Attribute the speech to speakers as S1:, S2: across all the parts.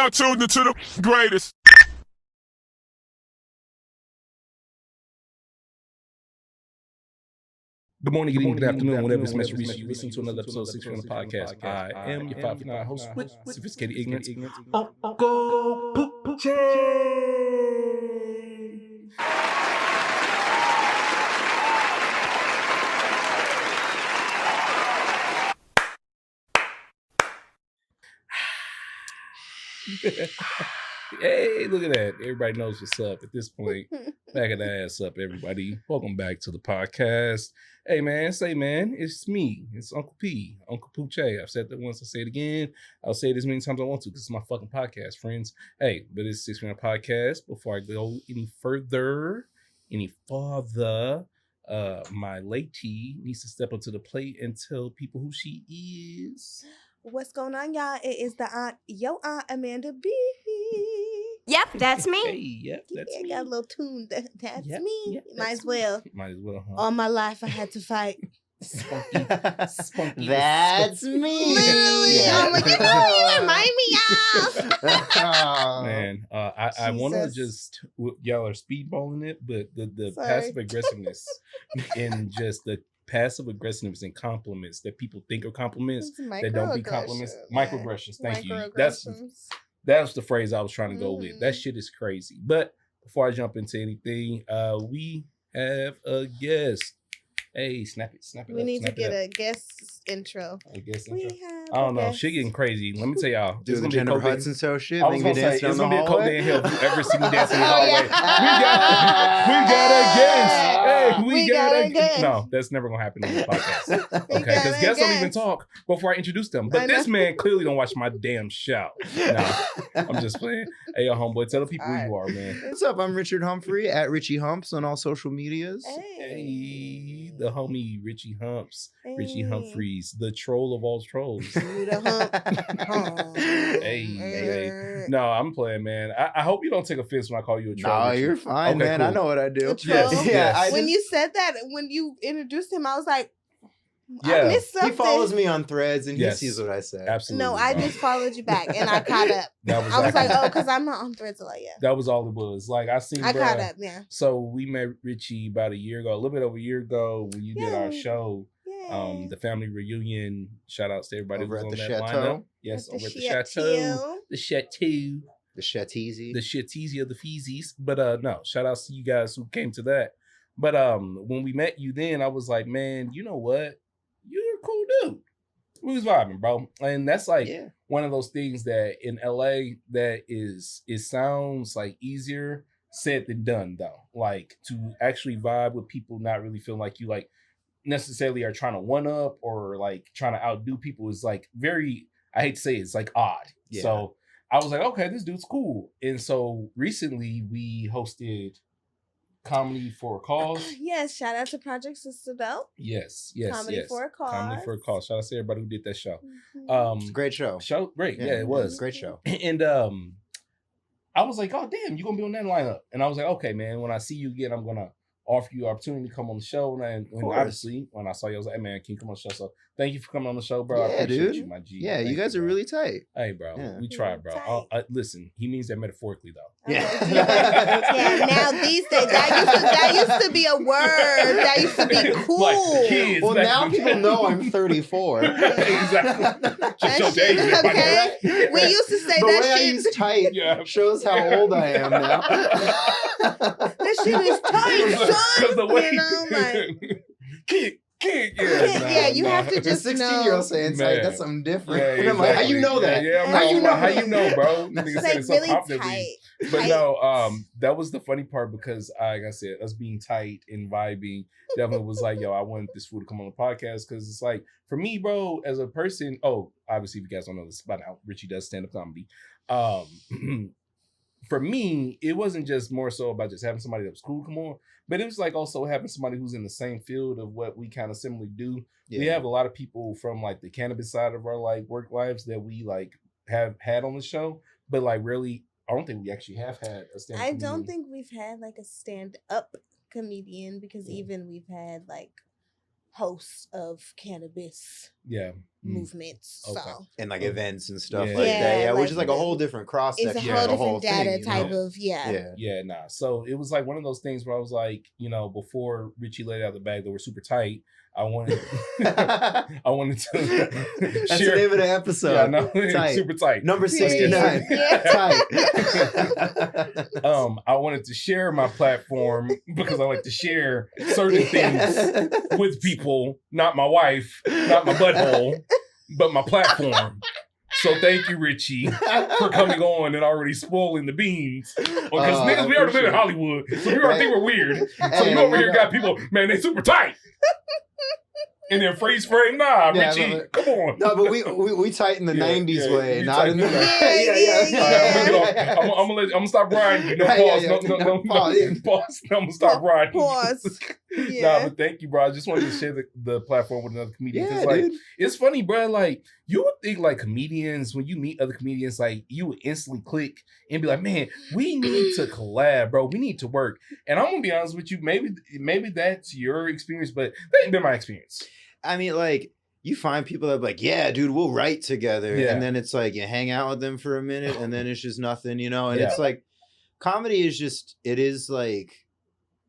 S1: now tuned into the greatest.
S2: Good morning, good evening, good afternoon, whatever this message reaches you. Listen to another episode of 6 from the podcast. I am your 5'9" host with sophisticated ignorance. Uncle Hey, look at that. Everybody knows what's up at this point. Back of the ass up, everybody. Welcome back to the podcast. Hey, man, it's me. It's Uncle P, Uncle Pooche. I've said that once, I'll say it again. I'll say it as many times as I want to because it's my fucking podcast, friends. Hey, but it's 6 Minute Podcast. Before I go any farther, my lady needs to step up to the plate and tell people who she is.
S3: What's going on, y'all? It is your aunt Amanda B.
S4: Yep, that's me.
S2: Hey, yep, that's me.
S3: Got a little tune. That's
S2: Yep,
S3: me.
S2: yep,
S3: Might as well.
S2: Huh?
S3: All my life I had to fight.
S2: Spunky.
S5: That's me.
S3: Literally.
S5: Yeah.
S3: Oh my God, you remind me of.
S2: Man, I want to
S3: Jesus.
S2: just, y'all are speedballing it, but the
S3: Sorry.
S2: passive aggressiveness and just the passive aggressiveness and compliments that people think are compliments that don't be compliments. Microaggressions. Thank you. That's the phrase I was trying to go with. That shit is crazy. But before I jump into anything, we have a guest. Hey, snap it.
S3: We need to get a guest intro.
S2: A guest
S3: We
S2: intro.
S3: have
S2: I don't
S3: a
S2: know.
S3: guest.
S2: Shit getting crazy. Let me tell y'all.
S5: Do
S2: it's
S5: the
S2: gonna be a
S5: Jennifer
S2: Cobain-
S5: Hudson show shit.
S2: I was
S5: Then
S2: gonna
S5: you
S2: say,
S5: dance down
S2: it's
S5: the
S2: gonna be a
S5: hallway.
S2: Cobain Hill if you ever see me dancing in the
S3: Oh,
S2: hallway.
S3: yeah.
S2: We got a guest. Hey,
S3: We got a guest.
S2: No, that's never gonna happen on the podcast. Okay,
S3: got
S2: because
S3: a
S2: guests don't even
S3: guest.
S2: talk before I introduce them.
S3: I
S2: But this
S3: know.
S2: man clearly don't watch my damn show. No, I'm just playing. Hey, yo, homeboy, tell the people who you are, man.
S5: What's up? I'm Richard Humphrey at Richie Humps on all social medias.
S2: Hey, the homie Richie Humps, Richie
S3: Hey.
S2: Humphreys, the troll of all trolls.
S3: You the hump.
S2: Hey. No, I'm playing, man. I hope you don't take offense when I call you a troll.
S5: No,
S2: Richie.
S5: you're fine,
S2: Okay,
S5: man.
S2: cool.
S5: I know what I do.
S3: A troll?
S2: Yes,
S5: Yeah,
S2: yes.
S5: I
S3: When
S5: just-
S3: you said that, when you introduced him, I was like,
S2: Yeah.
S3: I missed something.
S5: he follows me on Threads and
S2: Yes.
S5: he sees what I say.
S2: Absolutely.
S3: No, I
S2: bro.
S3: just followed you back and I caught up.
S2: That was
S3: I was like,
S2: actually-
S3: oh, because I'm not on Threads a lot yet.
S2: That was all it was. Like I seen.
S3: I
S2: bruh,
S3: caught up, yeah.
S2: So we met Richie about a year ago, a little bit over a year ago, when you did our
S3: Yay.
S2: show,
S3: Yay.
S2: the family reunion. Shout outs to everybody
S5: Over
S2: who was
S5: at
S2: on
S5: the
S2: that
S5: Chateau.
S2: lineup. Yes,
S3: At
S2: over at the
S3: Chateau.
S2: Chateau. The Chateau.
S5: The Shetteezy.
S2: The Shetteezy of the Feezies. But no, shout outs to you guys who came to that. But when we met you then, I was like, man, you know what? You're a cool dude. We was vibing, bro. And that's like
S5: Yeah.
S2: one of those things that in LA that it sounds like easier said than done though. Like to actually vibe with people not really feeling like you like necessarily are trying to one up or like trying to outdo people is like very, I hate to say it, it's like odd.
S5: Yeah.
S2: So I was like, okay, this dude's cool. And so recently we hosted Comedy for a Cause.
S3: Yes, shout out to Project Sister though.
S2: Yes.
S3: Comedy for a Cause.
S2: Comedy for a Cause. Shout out to everybody who did that show.
S3: Mhm.
S5: It's a great show.
S2: Show great. Yeah, it was.
S5: Great show.
S2: And I was like, oh damn, you're gonna be on that lineup. And I was like, okay, man, when I see you again, I'm gonna offer you an opportunity to come on the show. And
S5: course.
S2: obviously, when I saw you, I was like, hey man, can you come on the show? So thank you for coming on the show, bro. I
S5: Yeah,
S2: appreciate
S5: dude.
S2: you, my G.
S5: Yeah,
S2: Thank
S5: you guys are
S2: bro.
S5: really tight.
S2: Hey, bro,
S5: Yeah.
S2: we tried, bro.
S3: Tight.
S2: Listen, he means that metaphorically, though.
S5: Yeah.
S3: Yeah, now these days that used to be a word. That used to be cool.
S2: Like kids.
S5: Well,
S2: back
S5: now
S2: in the
S5: people
S2: day.
S5: know I'm 34.
S2: Exactly. Just
S3: That
S2: show
S3: shit,
S2: the age, everybody.
S3: okay? We used to say
S5: the
S3: that
S5: way I
S3: shit.
S5: use tight
S2: Yeah.
S5: shows how old I am now.
S3: That shit is tight, son.
S2: Because the way
S3: You know, like,
S2: kid,
S3: yeah, you have to
S5: The
S3: just
S5: 16-year-old
S3: know.
S5: saying
S2: Man.
S5: tight, that's something different.
S2: Yeah,
S5: And I'm like, how you know that?
S2: Yeah, I'm
S3: How
S2: like,
S3: you
S2: well,
S3: know
S2: how
S3: that?
S2: you know, bro? Nigga
S3: It's
S2: said
S3: like
S2: it so
S3: really
S2: confidently.
S3: tight.
S2: But
S3: Tight.
S2: no, that was the funny part because, like I said, us being tight and vibing definitely was like, yo, I wanted this fool to come on the podcast because it's like, for me, bro, as a person, obviously, if you guys don't know this by now, Richie does stand-up comedy. For me, it wasn't just more so about just having somebody that was cool come on, but it was like also having somebody who's in the same field of what we kind of similarly do.
S5: Yeah.
S2: We have a lot of people from like the cannabis side of our like work lives that we like have had on the show, but like really, I don't think we actually have had a stand-up
S3: I don't
S2: comedian.
S3: think we've had like a stand-up comedian because even we've had like hosts of cannabis movements.
S2: Okay.
S3: So
S5: and like events and stuff
S2: Yeah.
S5: like
S3: Yeah,
S5: that. Yeah,
S3: like
S5: which is like a whole different cross
S3: it's
S5: section.
S3: a
S2: Yeah,
S3: whole
S5: of the whole
S3: different data
S5: thing, you
S3: type
S5: know?
S3: of yeah.
S2: Yeah, nah. So it was like one of those things where I was like, you know, before Richie laid out the bag that were super tight, I wanted
S5: That's
S2: to
S5: the
S2: share.
S5: name of the episode.
S2: Yeah, no,
S5: Tight.
S2: super tight.
S5: Number
S3: Period.
S5: 69.
S3: Yeah.
S5: Tight.
S2: I wanted to share my platform because I like to share certain things with people, not my wife, not my butthole, but my platform. So thank you, Richie, for coming on and already spoiling the beans. Because niggas, we already live in Hollywood, so you already think we're weird. So
S5: Hey,
S2: you over here
S5: you
S2: got people, man, they super tight. And then freeze frame, nah,
S5: Yeah,
S2: Richie, come on.
S5: No, but we tight in the
S2: Yeah,
S5: 90s
S2: yeah,
S5: way,
S2: we
S5: not
S2: tight
S5: in the
S2: in the-
S3: Yeah.
S2: I'm gonna stop riding you. No
S5: Yeah,
S2: pause.
S5: yeah,
S2: No
S5: pause, yeah.
S2: pause. I'm gonna stop riding. you.
S3: Pause.
S2: Nah,
S3: Yeah.
S2: but thank you, bro. I just wanted to share the platform with another comedian.
S5: Yeah,
S2: 'Cause, like,
S5: dude.
S2: it's funny, bro. Like, you would think like comedians, when you meet other comedians, like you would instantly click and be like, man, we need to collab, bro. We need to work. And I'm gonna be honest with you, maybe that's your experience, but that ain't been my experience.
S5: I mean, like, you find people that are like, yeah, dude, we'll write together.
S2: Yeah.
S5: And then it's like you hang out with them for a minute and then it's just nothing, you know? And
S2: Yeah.
S5: it's like, comedy is just, it is like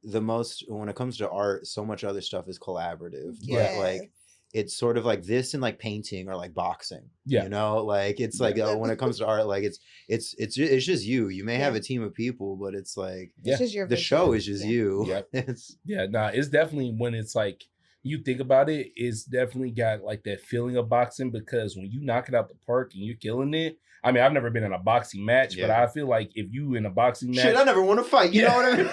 S5: the most, when it comes to art, so much other stuff is collaborative.
S3: Yes.
S5: But like, it's sort of like this and like painting or like boxing.
S2: Yeah.
S5: You know, like it's like when it comes to art, like it's just you. You may have a team of people, but it's like
S2: Yeah.
S3: It's just your
S5: the
S3: vision.
S5: show is just
S3: Yeah.
S5: you.
S2: Yep.
S5: It's
S2: Yeah, nah, it's definitely when it's like you think about it, it's definitely got like that feeling of boxing because when you knock it out the park and you're killing it. I mean, I've never been in a boxing match, but
S5: Yeah.
S2: I feel like if you in a boxing match,
S5: shit. I never want to fight. You know what I mean?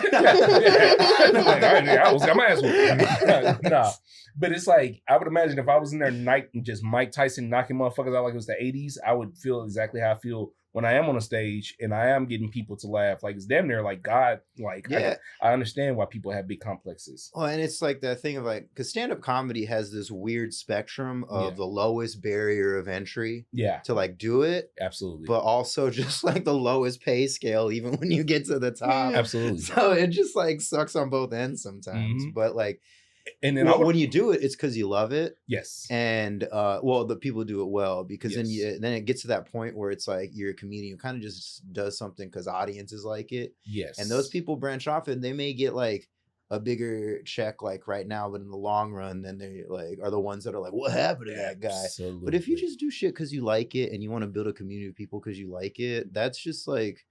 S2: Like, I was got my ass whooped. Nah, but it's like I would imagine if I was in there night and just Mike Tyson knocking motherfuckers out like it was the 80s, I would feel exactly how I feel when I am on a stage and I am getting people to laugh. Like it's damn near like God. Like
S5: Yeah.
S2: I understand why people have big complexes.
S5: Well, and it's like that thing of like, because stand-up comedy has this weird spectrum of
S2: Yeah.
S5: the lowest barrier of entry
S2: Yeah,
S5: to like do it,
S2: absolutely.
S5: but also just like the lowest pay scale, even when you get to the top.
S2: Absolutely.
S5: So it just like sucks on both ends sometimes.
S2: Mhm.
S5: But like,
S2: And then
S5: well, when you do it, it's because you love it.
S2: yes.
S5: And well, the people do it well because
S2: Yes.
S5: then it gets to that point where it's like you're a comedian who kind of just does something because audiences like it.
S2: Yes.
S5: And those people branch off and they may get like a bigger check like right now, but in the long run, then they like are the ones that are like, what happened to that guy?
S2: Absolutely.
S5: But if you just do shit because you like it and you want to build a community of people because you like it, that's just like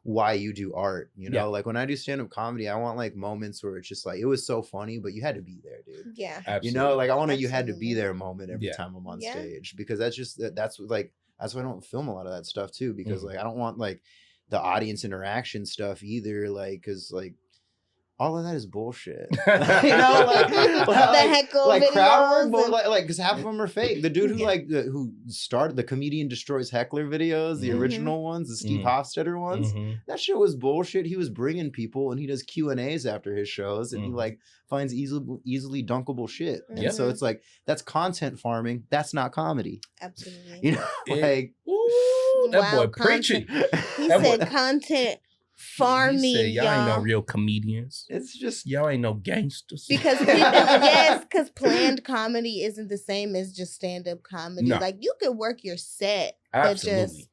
S5: why you do art, you know?
S2: Yeah.
S5: Like when I do stand-up comedy, I want like moments where it's just like it was so funny, but you had to be there, dude.
S3: Yeah.
S2: Absolutely.
S5: You know, like I want a you had to be
S3: Absolutely.
S5: there moment every
S2: Yeah.
S5: time I'm on
S3: Yeah.
S5: stage because that's just that's like that's why I don't film a lot of that stuff too because
S2: Mhm.
S5: like I don't want like the audience interaction stuff either, like because like all of that is bullshit. You know, like
S3: The heckle
S5: like crowd
S3: videos
S5: work,
S3: and-
S5: like because half of them are fake. The dude who
S3: Yeah.
S5: like who started the Comedian Destroys Heckler videos, the
S3: Mhm.
S5: original ones, the Steve
S2: Mhm.
S5: Hofstetter ones.
S2: Mhm.
S5: That shit was bullshit. He was bringing people and he does Q&As after his shows and he
S2: Mhm.
S5: like finds easily dunkable shit. And
S2: Yep.
S5: so it's like that's content farming. That's not comedy.
S3: Absolutely.
S5: You know,
S2: It-
S5: like
S2: Ooh, that
S3: Wow,
S2: boy preaching.
S3: He
S2: That
S3: said
S2: boy-
S3: content farming,
S2: He said, y'all ain't no
S3: y'all.
S2: real comedians.
S5: it's just
S2: Y'all ain't no gangsters.
S3: Because because planned comedy isn't the same as just stand-up comedy.
S2: No.
S3: Like you could work your set, but
S2: Absolutely.
S3: just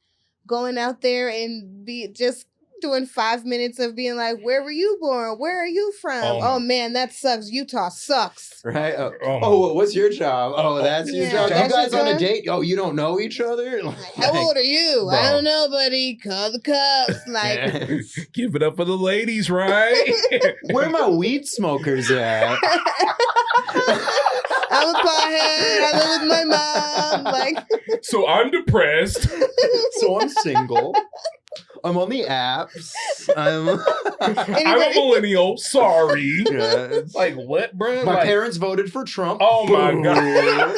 S3: going out there and be just doing 5 minutes of being like, where were you born? Where are you from?
S2: Oh,
S3: Oh, man, that sucks. Utah sucks.
S5: right.
S2: Oh,
S5: Oh, what's your job? Oh, that's your
S3: Yeah,
S5: job. You
S3: that's
S5: guys
S3: your
S5: on a
S3: job?
S5: date? Oh, you don't know each other?
S3: Like, how old are you? I
S2: bro.
S3: don't know, buddy. Call the cops. Like,
S2: Give it up for the ladies, right?
S5: Where my weed smokers at?
S3: I'm a pothead. I live with my mom. Like,
S2: So I'm depressed.
S5: So I'm single. I'm on the apps. I'm
S2: I'm a millennial. Sorry.
S5: Yes.
S2: Like what, bro?
S5: My
S2: Like,
S5: parents voted for Trump.
S2: Oh my
S5: Boo.
S2: God.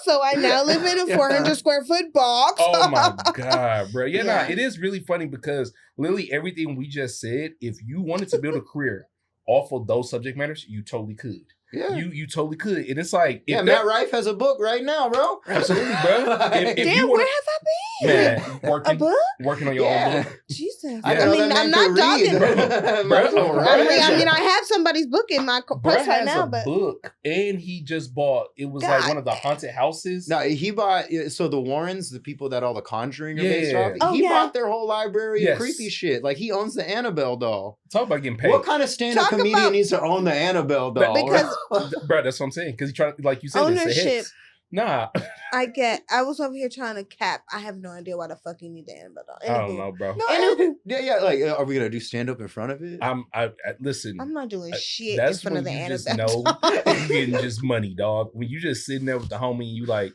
S3: so I now live in a
S5: Yeah.
S3: 400 square foot box.
S2: Oh my God, bro. Yeah,
S3: Yeah.
S2: Nah, it is really funny because literally everything we just said, if you wanted to build a career off of those subject matters, you totally could.
S5: Yeah.
S2: You totally could. And it's like, if
S5: Yeah,
S2: that-
S5: Matt Rife has a book right now, bro.
S2: Absolutely, bro. If
S3: Damn,
S2: you
S3: where
S2: wanna-
S3: have I been?
S2: man,
S3: A
S2: working
S3: book?
S2: on your own
S5: Yeah.
S2: book.
S3: Jesus. expensive.
S5: I
S2: Yeah.
S5: know
S3: mean,
S5: that
S3: I'm
S5: man
S3: not
S5: can
S3: dogging.
S5: read.
S2: Bro,
S3: I mean, I have somebody's book in my
S2: Bruh
S3: purse right
S2: has
S3: now,
S2: a
S3: but
S2: book, and he just bought. It was like one of the haunted houses.
S5: No, he bought. So the Warrens, the people that all the Conjuring are
S2: Yeah.
S5: based off,
S3: Oh,
S5: he
S3: yeah.
S5: bought their whole library
S2: Yes.
S5: of creepy shit. Like he owns the Annabelle doll.
S2: Talk about getting paid.
S5: What kind of stand-up
S3: Talk
S5: comedian
S3: about-
S5: needs to own the Annabelle doll?
S3: Because-
S2: Bro, that's what I'm saying. Because he tried, like you said, it's a
S3: ownership.
S2: hit. Nah,
S3: I was over here trying to cap. I have no idea why the fuck you need the Annabelle doll.
S2: I don't know, bro.
S5: No,
S3: Anywho.
S5: yeah. Like, are we gonna do stand-up in front of it?
S2: I listen.
S3: I'm not doing shit in
S2: That's
S3: front
S2: when
S3: of the
S2: you just
S3: Annabelle
S2: know
S3: doll.
S2: you're getting just money, dog. When you just sitting there with the homie, and you like,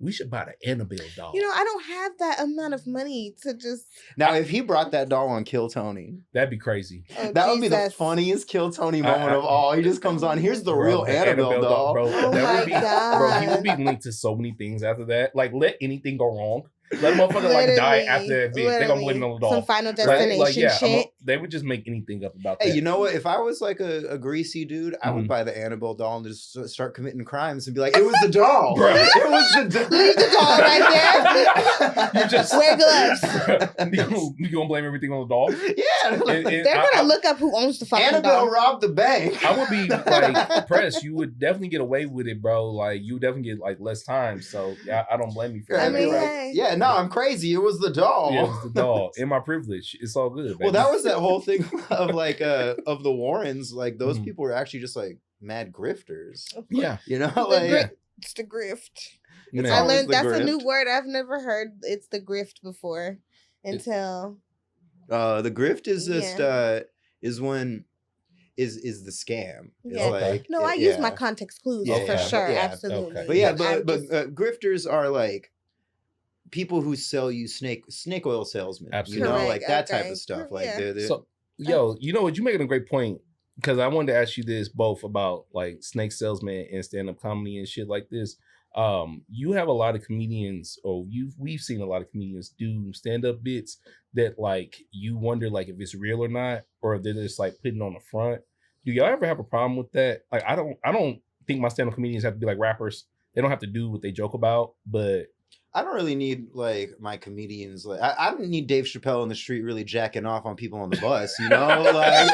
S2: we should buy the Annabelle doll.
S3: You know, I don't have that amount of money to just.
S5: Now, if he brought that doll on Kill Tony,
S2: That'd be crazy.
S3: Oh,
S5: that would be the
S3: Jesus.
S5: funniest Kill Tony moment of all. He just comes on. Here's the real
S2: the
S5: Annabelle doll.
S2: bro.
S3: Oh
S2: that
S3: my
S2: would be, bro. He would
S3: God.
S2: be linked to so many things after that. Like, let anything go wrong. Let a motherfucker like die after that event. They gonna blame it on the doll.
S3: Some Final
S2: Right?
S3: Destination
S2: Like, yeah,
S3: shit.
S2: they would just make anything up about
S5: Hey,
S2: that.
S5: you know what? If I was like a greasy dude, I would
S2: Mhm.
S5: buy the Annabelle doll and just start committing crimes and be like, "It was the doll.
S2: Bro.
S5: It was the doll.
S3: Leave the doll right
S2: You just
S3: Wear gloves.
S2: you gonna blame everything on the doll?
S5: Yeah.
S3: They're gonna look up who owns the fucking
S5: Annabelle
S3: doll.
S5: robbed the bank.
S2: I would be like pressed. You would definitely get away with it, bro. Like you would definitely get like less time. So yeah, I don't blame you for
S5: Yeah,
S2: that.
S3: I mean,
S5: right.
S3: hey.
S5: Yeah, no, I'm crazy. It was the doll.
S2: Yeah, it was the doll. In my privilege, it's all good.
S5: Well,
S2: baby.
S5: that was that whole thing of like of the Warrens. Like those
S2: Mhm.
S5: people were actually just like mad grifters.
S2: yeah.
S5: You know,
S3: The
S5: like
S3: grift. It's the grift.
S2: Man.
S3: I
S5: always
S3: learned
S5: the
S3: that's a new
S5: grift.
S3: word I've never heard. It's the grift before until
S5: the grift is just
S3: Yeah.
S5: is when is the scam. It's
S3: Yeah.
S5: like
S3: no, I
S5: yeah.
S3: use my context clues
S5: Yeah,
S3: for
S5: yeah,
S3: sure,
S5: yeah.
S3: absolutely.
S2: Okay.
S5: But yeah,
S3: I'm
S5: but
S3: just-
S5: grifters are like people who sell you snake oil salesmen.
S2: Absolutely.
S5: You know,
S3: Correct,
S5: like that type
S3: okay.
S5: of stuff. Like
S3: Yeah.
S5: they're
S2: So, yo, you know what? You're making a great point because I wanted to ask you this both about like snake salesman and stand-up comedy and shit like this. You have a lot of comedians, or we've seen a lot of comedians do stand-up bits that like you wonder like if it's real or not, or if they're just like putting on the front. Do y'all ever have a problem with that? Like, I don't think my stand-up comedians have to be like rappers. They don't have to do what they joke about, but
S5: I don't really need like my comedians. Like I don't need Dave Chappelle in the street really jacking off on people on the bus. You know, like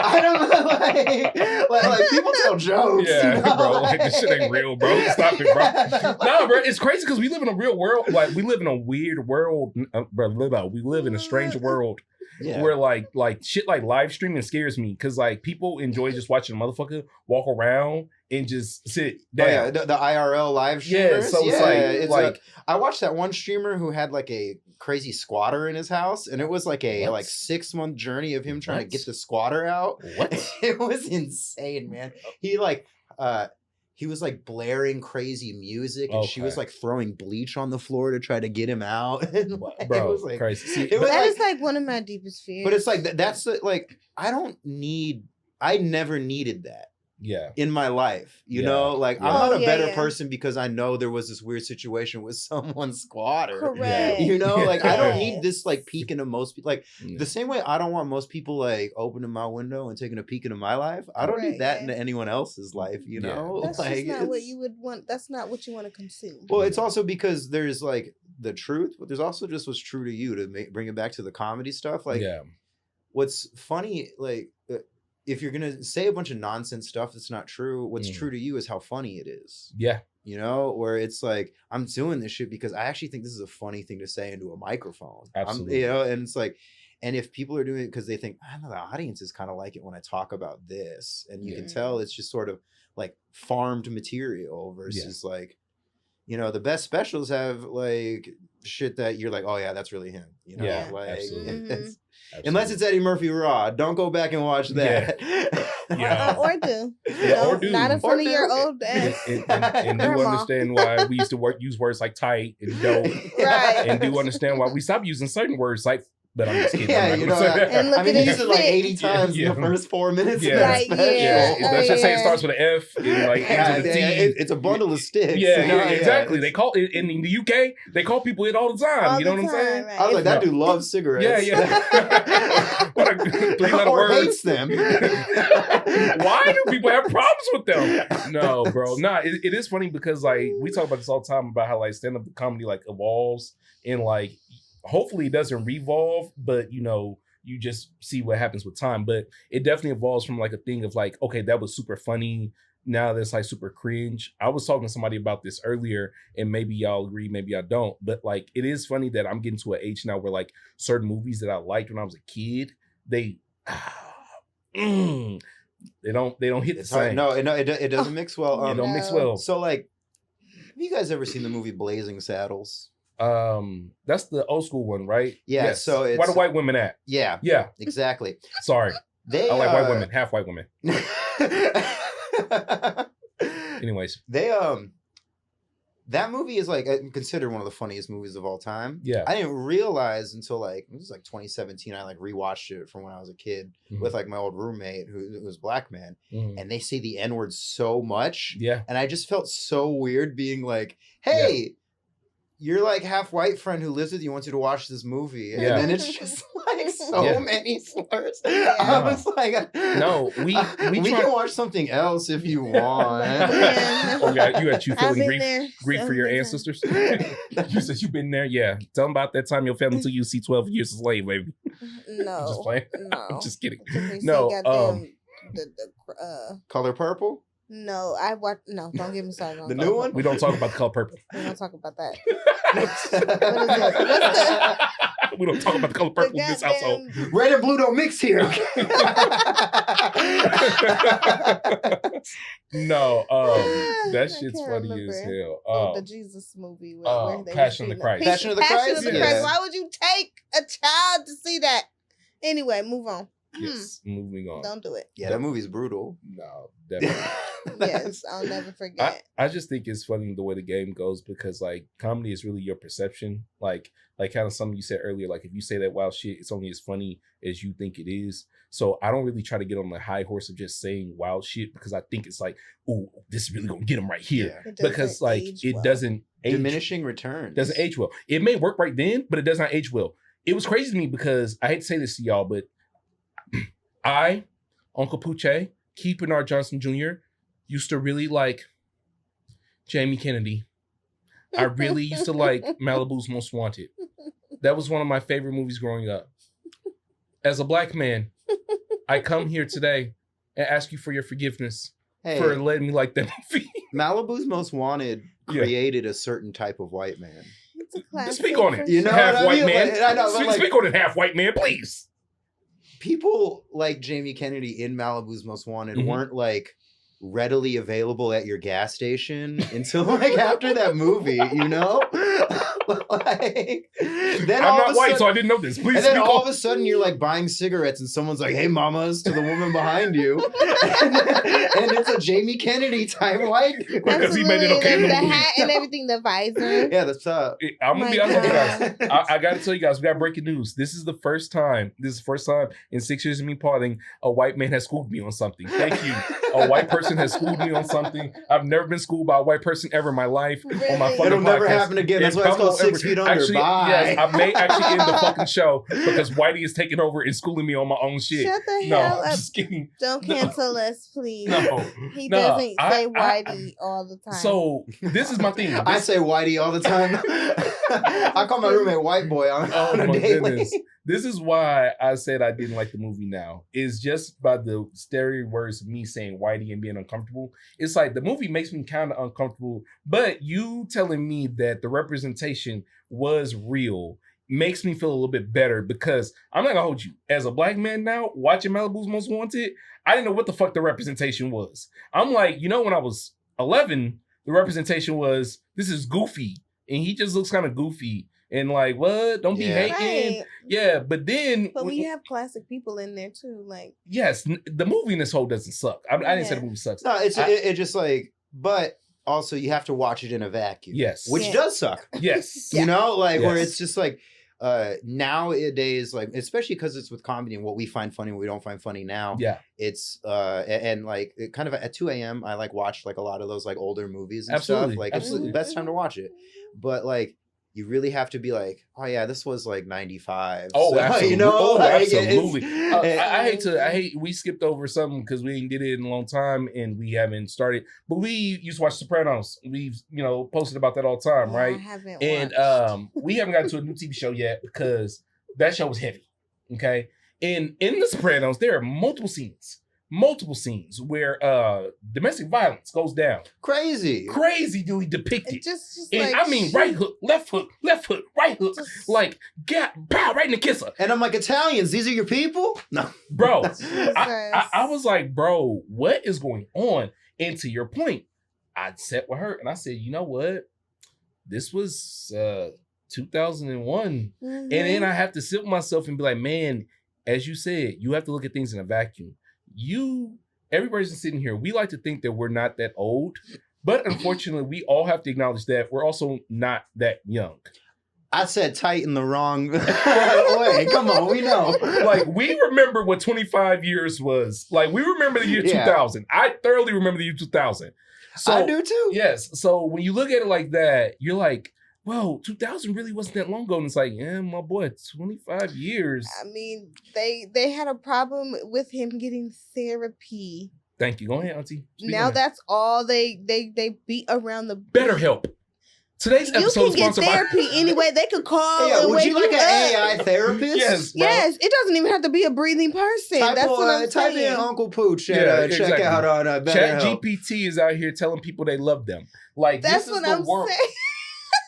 S5: I don't like people tell jokes.
S2: yeah,
S5: you know?
S2: bro, like this shit ain't real, bro. Stop it, bro. No, bro, it's crazy because we live in a real world. Like we live in a weird world, bro. We live in a strange world
S5: Yeah.
S2: where like shit like live streaming scares me because like people enjoy just watching a motherfucker walk around and just sit
S5: Oh,
S2: down.
S5: yeah, the IRL live
S2: Yeah,
S5: streamers.
S2: so it's like
S5: I watched that one streamer who had like a crazy squatter in his house, and it was like a
S2: What?
S5: like 6-month journey of him trying to
S2: What?
S5: get the squatter out.
S2: What?
S5: It was insane, man. He was like blaring crazy music, and she was
S2: Okay.
S5: like throwing bleach on the floor to try to get him out. And,
S2: What?
S5: like,
S2: Bro,
S5: it was like,
S2: crazy. See,
S5: it was
S3: That
S5: like-
S3: is like one of my deepest fears.
S5: but it's like that's the, like I never needed that
S2: yeah,
S5: in my life, you
S2: Yeah.
S5: know, like
S2: Yeah.
S5: I'm not
S3: Oh,
S5: a
S3: yeah,
S5: better
S3: yeah.
S5: person because I know there was this weird situation with someone's squatter.
S3: correct.
S5: You know, like I don't need
S3: Yes.
S5: this like peek into most people. Like
S2: Yeah.
S5: the same way I don't want most people like opening my window and taking a peek into my life. I don't need
S3: Correct,
S5: that
S3: yeah.
S5: into anyone else's life. You
S2: Yeah.
S5: know,
S3: That's
S5: like
S3: just not what
S5: it's-
S3: you would want. That's not what you want to consume.
S5: Well, it's also because there's like the truth, but there's also just what's true to you to bring it back to the comedy stuff. Like
S2: yeah,
S5: what's funny, like if you're gonna say a bunch of nonsense stuff that's not true, what's
S2: Mm.
S5: true to you is how funny it is.
S2: yeah,
S5: You know, where it's like I'm doing this shit because I actually think this is a funny thing to say into a microphone.
S2: Absolutely.
S5: You know, and it's like, and if people are doing it because they think, I know the audience is kind of like it when I talk about this, and you can
S3: Yeah.
S5: tell it's just sort of like farmed material versus like, you know, the best specials have like shit that you're like, oh yeah, that's really him. You know,
S2: Yeah,
S5: like
S2: absolutely.
S5: it's- unless it's Eddie Murphy Raw, don't go back and watch that.
S2: Yeah.
S3: Or do.
S2: Yeah, or do.
S3: Not in front
S5: Or
S3: of your
S5: do.
S3: old ass.
S2: and do
S3: Grandma.
S2: understand why we used to use words like tight and dope,
S3: Right.
S2: and do understand why we stopped using certain words like. But I'm just kidding.
S5: Yeah,
S2: I'm
S5: you
S2: not
S5: know,
S2: gonna say
S3: And
S2: that.
S3: look
S5: I mean,
S3: at
S5: he
S3: his
S5: used it like
S3: fit.
S5: 80 times
S2: Yeah.
S5: in the first 4 minutes.
S2: Yeah.
S5: of that
S3: Right,
S5: special.
S3: yeah.
S2: Yeah, let's just say it
S3: yeah.
S2: starts with an F and like ends with a T.
S5: It's a bundle of sticks.
S2: Yeah,
S5: you know?
S2: yeah, exactly.
S5: it's-
S2: They call it in the UK. They call people it all the time.
S3: All
S2: you know
S3: the
S2: what I'm saying?
S3: time, right.
S5: I was like, that
S2: No.
S5: dude loves cigarettes.
S2: Yeah. What a 3-letter
S5: or
S2: word.
S5: hates them.
S2: Why do people have problems with them? No, bro. Nah, it is funny because like we talk about this all the time about how like stand-up comedy like evolves and like hopefully it doesn't revolve, but you just see what happens with time. But it definitely evolves from like a thing of like, okay, that was super funny. Now that's like super cringe. I was talking to somebody about this earlier, and maybe y'all agree, maybe y'all don't. But like, it is funny that I'm getting to an age now where like certain movies that I liked when I was a kid, they don't hit the
S5: It's hard.
S2: same.
S5: No, it doesn't mix well.
S2: It don't mix well.
S5: So like, have you guys ever seen the movie Blazing Saddles?
S2: That's the old school one, right?
S5: Yeah.
S2: Yes.
S5: So it's
S2: where the white women at?
S5: Yeah.
S2: Yeah.
S5: Exactly.
S2: Sorry,
S5: They
S2: I like white women, half white women. Anyways,
S5: that movie is like considered one of the funniest movies of all time.
S2: Yeah.
S5: I didn't realize until like it was like 2017. I like rewatched it from when I was a kid with like my old roommate who was a black man, and they say the N-word so much.
S2: Yeah.
S5: And I just felt so weird being like, hey, you're like half white friend who lives with you wants you to watch this movie. And then it's just like so many slurs. I was like,
S2: no, we
S5: can watch something else if you want.
S2: Oh yeah, you feeling grief
S3: so
S2: for your
S3: many
S2: ancestors? You said you've been there? Yeah. Tell them about that time your family took you to see 12 Years a Slave, baby.
S3: No.
S2: Just playing.
S3: No.
S2: I'm just kidding.
S3: No.
S5: Color Purple?
S3: No, don't get me started on
S5: The new one?
S2: We don't talk about the color purple.
S3: We don't talk about that.
S2: We don't talk about the color purple in this household.
S5: Red and blue don't mix here.
S2: No, that shit's funny as hell.
S3: The Jesus movie.
S2: Where Passion of the Christ.
S5: Passion of the Christ?
S3: Christ. Why would you take a child to see that? Anyway, move on.
S2: Yes, moving on.
S3: Don't do it.
S5: Yeah, that movie's brutal.
S2: No, definitely.
S3: Yes, I'll never forget.
S2: I just think it's funny the way the game goes because like comedy is really your perception. Like kind of something you said earlier, like if you say that wild shit, it's only as funny as you think it is. So I don't really try to get on the high horse of just saying wild shit because I think it's like, ooh, this is really gonna get them right here.
S5: Yeah.
S2: Because like it doesn't age,
S5: diminishing returns.
S2: Doesn't age well. It may work right then, but it does not age well. It was crazy to me because I hate to say this to y'all, but I, Uncle Poochie, Keith Bernard Johnson Jr. used to really like Jamie Kennedy. I really used to like Malibu's Most Wanted. That was one of my favorite movies growing up. As a black man, I come here today and ask you for your forgiveness for letting me like that movie.
S5: Malibu's Most Wanted created a certain type of white man.
S3: It's a classic.
S2: Speak on it.
S5: You know
S2: half
S5: what
S2: white
S5: I mean?
S2: man.
S5: Like, I know, but
S2: Speak on it, half white man, please.
S5: People like Jamie Kennedy in Malibu's Most Wanted weren't like readily available at your gas station until like after that movie, you know? Like, then
S2: I'm not white, so I didn't know this. Please.
S5: And then all of a sudden you're like buying cigarettes and someone's like, hey mamas, to the woman behind you. and it's a Jamie Kennedy type white.
S2: Because he made it okay in the movie.
S3: hat and everything, the visor.
S5: Yeah, that's up.
S2: I'm gonna be honest with you guys. I gotta tell you guys, we got breaking news. This is the first time in 6 years of me partying, a white man has schooled me on something. Thank you. A white person has schooled me on something. I've never been schooled by a white person ever in my life.
S3: Really?
S2: On my fucking
S5: It'll never
S2: podcast.
S5: happen again. That's why it's called 6 Feet Under.
S2: Actually,
S5: Bye.
S2: yes, I may actually end the fucking show because Whitey is taking over and schooling me on my own shit.
S3: Shut the
S2: No,
S3: hell
S2: I'm
S3: up.
S2: just kidding.
S3: Don't cancel us, please.
S2: No.
S3: He
S2: No,
S3: doesn't say Whitey all the time.
S2: So this is my thing.
S5: I say Whitey all the time. I call my roommate White Boy on a
S2: my
S5: daily.
S2: goodness. This is why I said I didn't like the movie now. It's just by the stereo words of me saying Whitey and being uncomfortable. It's like the movie makes me kind of uncomfortable, but you telling me that the representation was real makes me feel a little bit better because I'm not gonna hold you. As a black man now, watching Malibu's Most Wanted, I didn't know what the fuck the representation was. I'm like, when I was 11, the representation was, this is Goofy, and he just looks kind of goofy. And like, what? Don't be hating.
S3: Right.
S2: Yeah, but then...
S3: But we have classic people in there too, like...
S2: Yes, the movie in this whole doesn't suck. I didn't say the movie sucks.
S5: No, it just like, but also you have to watch it in a vacuum.
S2: Yes.
S5: Which does suck.
S2: Yes.
S5: You know, like where
S2: Yes.
S5: it's just like, nowadays, like, especially because it's with comedy and what we find funny, what we don't find funny now.
S2: Yeah.
S5: It's, and like, it kind of at 2 a.m., I like watch like a lot of those like older movies and
S2: Absolutely.
S5: stuff. Like,
S2: Absolutely.
S5: it's the best time to watch it. But like, you really have to be like, oh yeah, this was like 95.
S2: Oh,
S5: So,
S2: absolutely.
S5: you know,
S2: Oh,
S5: like,
S2: absolutely. I hate we skipped over something because we didn't get it in a long time and we haven't started. But we used to watch Sopranos. We've, posted about that all the time, right?
S3: I haven't
S2: And
S3: watched.
S2: we haven't gotten to a new TV show yet because that show was heavy. Okay. And in The Sopranos, there are multiple scenes where domestic violence goes down.
S5: crazy
S2: Duly depicted.
S3: Just
S2: And
S3: like
S2: I mean, right hook, right hook,
S3: Just-
S2: like, pow, right in the kisser.
S5: and I'm like, Italians, these are your people? No.
S2: Bro,
S3: Jesus.
S2: I was like, bro, what is going on? And to your point, I sat with her and I said, you know what? This was 2001. And then I have to sit with myself and be like, man, as you said, you have to look at things in a vacuum. Every person sitting here, we like to think that we're not that old, but unfortunately, we all have to acknowledge that we're also not that young.
S5: I said tight in the wrong way. Come on, we know.
S2: Like, we remember what 25 years was. Like, we remember the year 2000. I thoroughly remember the year 2000. So,
S5: I do too.
S2: Yes. So when you look at it like that, you're like, well, 2000 really wasn't that long ago. And it's like, yeah, my boy, 25 years.
S3: I mean, they had a problem with him getting therapy.
S2: Thank you. Go ahead, Auntie. Speak
S3: Now
S2: on that.
S3: that's all they beat around the
S2: Better help. Today's
S3: You
S2: episode
S3: can
S2: is
S3: get
S2: sponsored by...
S3: therapy anyway. They could call
S5: Yeah,
S3: and
S5: would
S3: wake
S5: you like an
S3: up.
S5: AI therapist?
S2: Yes, bro.
S3: Yes, it doesn't even have to be a breathing person. That's what I'm
S5: type
S3: saying.
S5: in Uncle Pooch and
S2: Yeah,
S5: check
S2: exactly.
S5: out on
S2: Chat
S5: BetterHelp.
S2: GPT is out here telling people they love them. Like,
S3: That's
S2: this
S3: what
S2: is the
S3: I'm
S2: world.
S3: saying.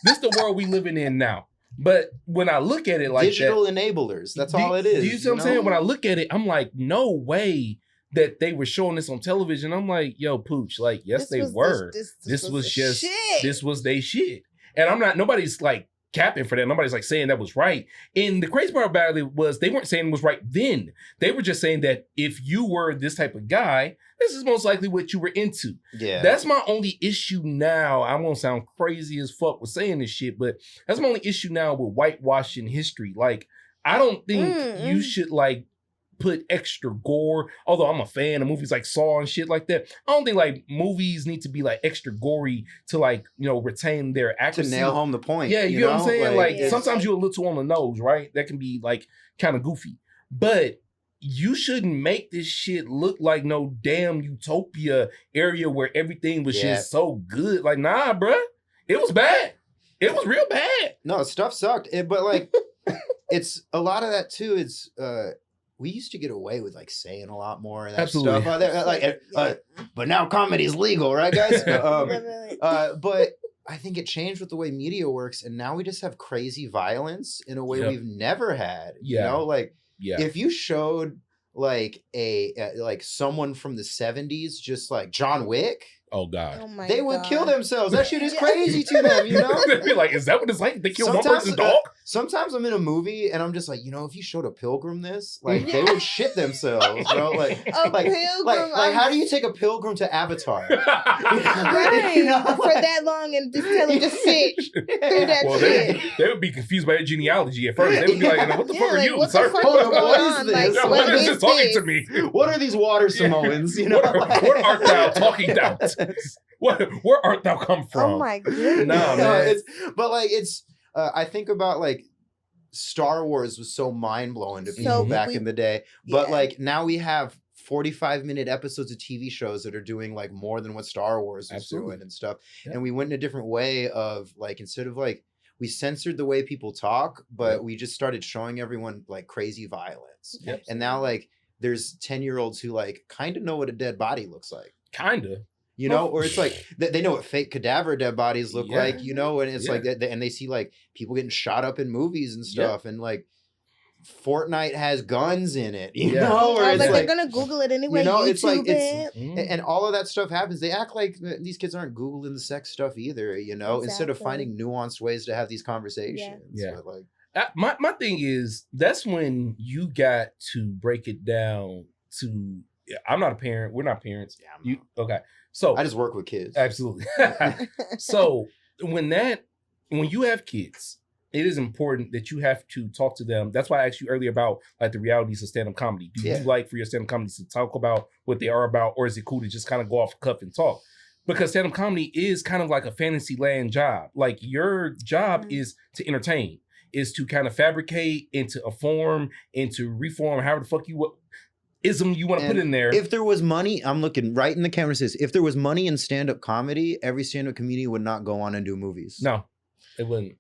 S2: This is the world we living in now. But when I look at it like
S5: Digital
S2: that,
S5: enablers. That's all it is.
S2: Do you see what I'm saying? When I look at it, I'm like, no way that they were showing this on television. I'm like, yo, Pooch, like, yes, they were. This was just,
S3: shit.
S2: this was they shit. And nobody's like capping for that. Nobody's like saying that was right. And the crazy part about it was they weren't saying it was right then. They were just saying that if you were this type of guy, this is most likely what you were into.
S5: Yeah.
S2: That's my only issue now. I'm gonna sound crazy as fuck with saying this shit, but that's my only issue now with whitewashing history. Like, I don't think you should like put extra gore, although I'm a fan of movies like Saw and shit like that. I don't think like movies need to be like extra gory to like, retain their
S5: to
S2: accuracy.
S5: nail home the point.
S2: Yeah, you know what I'm saying? Like,
S3: Yeah.
S2: sometimes you're a little on the nose, right? That can be like kind of goofy. But you shouldn't make this shit look like no damn utopia area where everything was just so good. Like, nah, bruh. It was bad. It was real bad.
S5: No, stuff sucked. But like, it's a lot of that too. It's we used to get away with like saying a lot more of that
S2: Absolutely.
S5: stuff. But now comedy's legal, right, guys?
S3: Literally.
S5: But I think it changed with the way media works, and now we just have crazy violence in a way
S2: Yep.
S5: we've never had.
S2: Yeah.
S5: You know, like
S2: Yeah.
S5: if you showed like like someone from the 70s, just like John Wick,
S2: Oh, God.
S3: Oh my
S5: they would kill
S3: God.
S5: themselves. That shit is crazy to them, you know?
S2: They'd be like, is that what it's like? They kill one
S5: Sometimes,
S2: person's dog?
S5: Sometimes I'm in a movie and I'm just like, if you showed a pilgrim this, like they would shit themselves, bro. Like,
S3: A pilgrim.
S5: like how do you take a pilgrim to Avatar?
S3: Right.
S5: You know,
S3: For that long and just tell him to sit through that
S2: Well,
S3: shit.
S2: they would be confused by their genealogy at first. They would be like, what the
S3: Yeah,
S2: fuck are
S3: like,
S2: you,
S3: what
S2: sir?
S3: the fuck
S5: Hold
S3: is
S5: on,
S3: going
S5: what is
S3: on?
S5: this?
S3: Like,
S2: Yeah,
S3: what
S2: what is
S3: is
S2: this talking to
S3: this?
S2: me?
S5: What are these water Samoans? You know,
S2: What art thou talking about? Where art thou come from?
S3: Oh my goodness.
S2: Nah, man.
S5: It's I think about like Star Wars was so mind blowing to people
S3: So
S5: back
S3: we-
S5: in the day, but
S3: yeah.
S5: like now we have 45-minute episodes of TV shows that are doing like more than what Star Wars was
S2: Absolutely.
S5: doing and stuff.
S2: Yeah.
S5: And we went in a different way of like, instead of like, we censored the way people talk, but we just started showing everyone like crazy violence.
S2: Yep.
S5: And now like there's 10-year-olds who like kind of know what a dead body looks like.
S2: Kinda.
S5: You know, or it's like they know what fake cadaver dead bodies look
S2: Yeah.
S5: like, and it's
S2: Yeah.
S5: like that, and they see like people getting shot up in movies and stuff, and like Fortnite has guns in it, you
S2: Yeah.
S5: know, or
S3: Oh,
S5: it's
S3: like
S5: like,
S3: they're gonna Google it anyway.
S5: it's like
S3: YouTube it.
S5: and all of that stuff happens. They act like these kids aren't Googling the sex stuff either, instead of
S3: Exactly.
S5: finding nuanced ways to have these conversations.
S2: Yeah.
S5: But, like,
S2: My thing is, that's when you got to break it down to, I'm not a parent. We're not parents.
S5: yeah,
S2: You okay. So
S5: I just work with kids.
S2: absolutely. So when you have kids, it is important that you have to talk to them. That's why I asked you earlier about like the realities of stand-up comedy. Do
S5: Yeah.
S2: you like for your stand-up comedies to talk about what they are about, or is it cool to just kind of go off the cuff and talk? Because stand-up comedy is kind of like a fantasy land job. Like your job is to entertain, is to kind of fabricate into a form, into reform, however the fuck you ism you want to put in there.
S5: If there was money, I'm looking right in the camera. Says if there was money in stand-up comedy, every stand-up comedian would not go on and do movies.
S2: No, they wouldn't.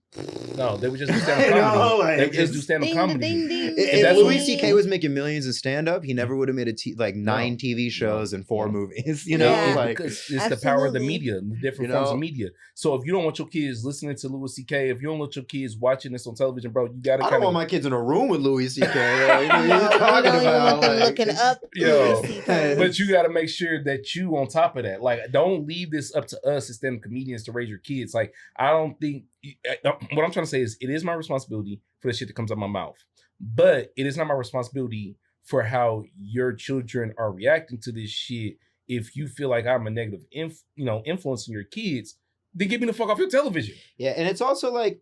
S2: No, they would just do stand-up comedy. They would just do stand-up comedy.
S3: Ding, ding,
S5: If Louis C.K. was making millions in stand-up, he never would have made 9 TV shows and 4 movies. You know,
S2: because it's the power of the media, the different forms of media. So if you don't want your kids listening to Louis C.K., if you don't want your kids watching this on television, bro, you gotta.
S5: I don't want my kids in a room with Louis C.K. Like, what are you talking about?
S3: Looking up,
S2: yo, but you gotta make sure that you on top of that. Like, don't leave this up to us as stand-up comedians to raise your kids. Like, I don't think. What I'm trying to say is, it is my responsibility for the shit that comes out of my mouth, but it is not my responsibility for how your children are reacting to this shit. If you feel like I'm a negative, influence on your kids, then get me the fuck off your television.
S5: Yeah, and it's also like,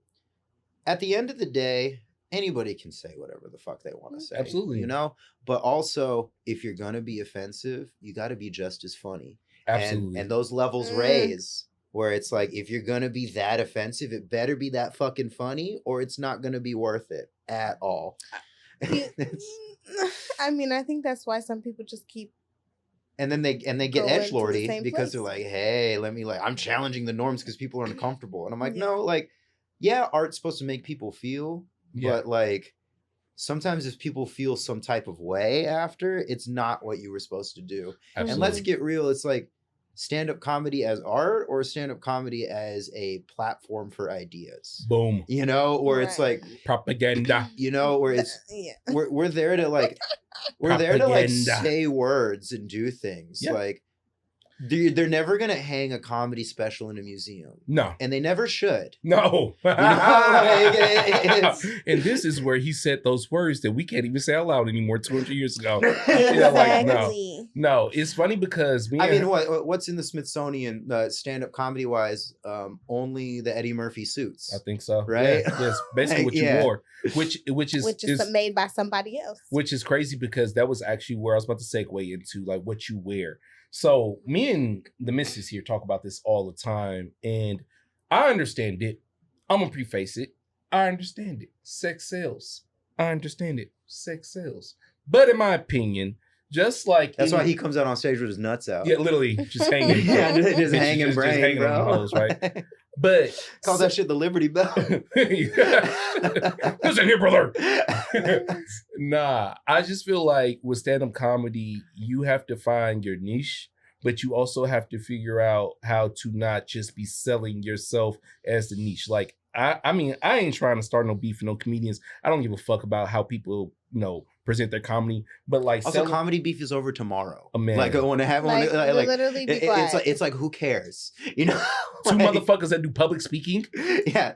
S5: at the end of the day, anybody can say whatever the fuck they want to say.
S2: Absolutely,
S5: you know. But also, if you're gonna be offensive, you got to be just as funny.
S2: Absolutely,
S5: and those levels raise. Where it's like, if you're going to be that offensive, it better be that fucking funny, or it's not going to be worth it at all.
S3: I mean, I think that's why some people just keep.
S5: And then they get edgelordy because they're like, hey, I'm challenging the norms because people are uncomfortable. And I'm like, no, like, yeah, art's supposed to make people feel, but like, sometimes if people feel some type of way after, it's not what you were supposed to do. Absolutely. And let's get real. It's like, stand-up comedy as art or stand-up comedy as a platform for ideas.
S2: Boom.
S5: You know, where it's like
S2: propaganda.
S5: You know, where it's we're there to like say words and do things. Yeah. Like they're never gonna hang a comedy special in a museum.
S2: No.
S5: And they never should.
S2: No.
S5: You know,
S2: and this is where he said those words that we can't even say out loud anymore 200 years ago. No, it's funny because
S5: what's in the Smithsonian stand-up comedy wise? Only the Eddie Murphy suits.
S2: I think so.
S5: Right?
S2: Yeah. Yes, basically what you wore. Which is
S3: made by somebody else.
S2: Which is crazy because that was actually where I was about to segue into, like, what you wear. So me and the missus here talk about this all the time, and I understand it. I'm gonna preface it. I understand it. Sex sells. I understand it. Sex sells. But in my opinion, just like
S5: that's why he comes out on stage with his nuts out.
S2: Yeah, literally just hanging.
S5: just hanging brain, just hanging
S2: bro. On the nose, right? But
S5: call that shit the Liberty Bell.
S2: Listen here, brother. Nah, I just feel like with stand-up comedy, you have to find your niche, but you also have to figure out how to not just be selling yourself as the niche. Like, I mean, I ain't trying to start no beef with no comedians. I don't give a fuck about how people, present their comedy. But like,
S5: also, comedy beef is over tomorrow.
S2: Man.
S5: Like, I want to have
S3: literally be quiet.
S5: It's like who cares? You know,
S2: two motherfuckers that do public speaking.
S5: Yeah,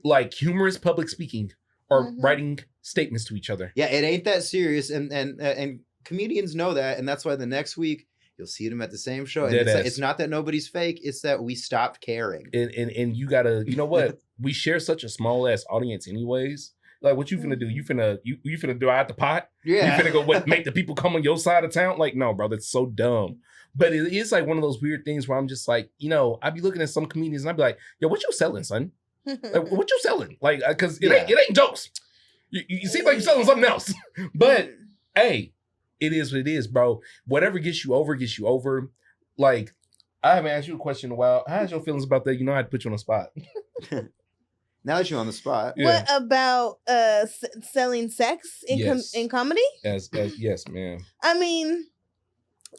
S2: like humorous public speaking or writing statements to each other.
S5: Yeah, it ain't that serious, and comedians know that, and that's why the next week you'll see them at the same show. And it's not that nobody's fake; it's that we stopped caring.
S2: And you gotta, you know what? We share such a small ass audience, anyways. Like, what you finna do? You finna do out the pot?
S5: Yeah.
S2: You finna go make the people come on your side of town? Like, no, bro, that's so dumb. But it is like one of those weird things where I'm just like, I'd be looking at some comedians and I'd be like, yo, what you selling, son? Like, what you selling? Like, because it ain't jokes. You seem like you're selling something else. But hey, it is what it is, bro. Whatever gets you over. Like, I haven't asked you a question in a while. How's your feelings about that? I had to put you on the spot.
S5: Now that you're on the spot.
S3: What about selling sex in comedy?
S2: Yes, ma'am.
S3: I mean,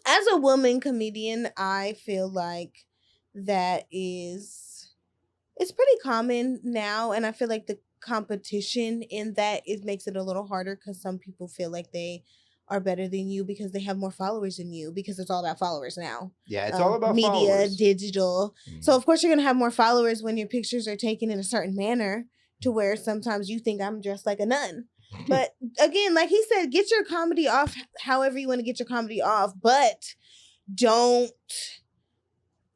S3: as a woman comedian, I feel like it's pretty common now, and I feel like the competition in that makes it a little harder because some people feel like they are better than you because they have more followers than you, because it's all about followers now.
S5: Yeah, it's all about
S3: media,
S5: followers.
S3: digital. So of course you're gonna have more followers when your pictures are taken in a certain manner to where sometimes you think I'm dressed like a nun. But again, like he said, get your comedy off however you want to get your comedy off, but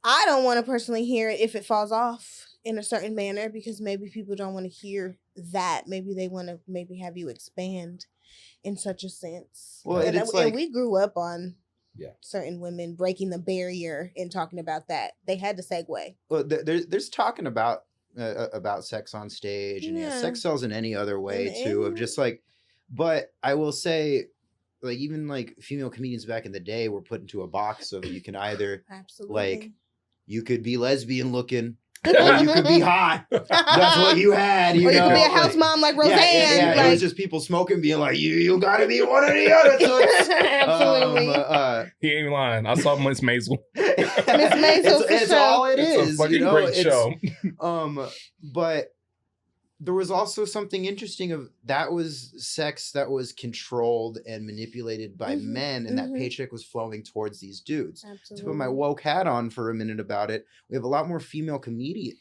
S3: I don't want to personally hear it if it falls off in a certain manner, because maybe people don't want to hear that. Maybe they want to have you expand in such a sense.
S5: Well,
S3: and we grew up on certain women breaking the barrier and talking about that. They had to segue.
S5: Well, there's talking about sex on stage, and sex sells in any other way too. Of just like, but I will say, like even like female comedians back in the day were put into a box of you can either like you could be lesbian looking. Or you could be hot. That's what you had. You
S3: or you
S5: know?
S3: could be a house mom like Roseanne.
S5: Yeah,
S3: like...
S5: It was just people smoking, being like, you gotta be one or the other.
S3: Absolutely.
S2: He ain't lying. I saw Miss Maisel.
S3: Miss Maisel,
S5: it's all it is.
S2: It's a fucking great show.
S5: But there was also something interesting of that was sex that was controlled and manipulated by men, and that paycheck was flowing towards these dudes.
S3: Absolutely.
S5: To put my woke hat on for a minute about it, we have a lot more female comedians.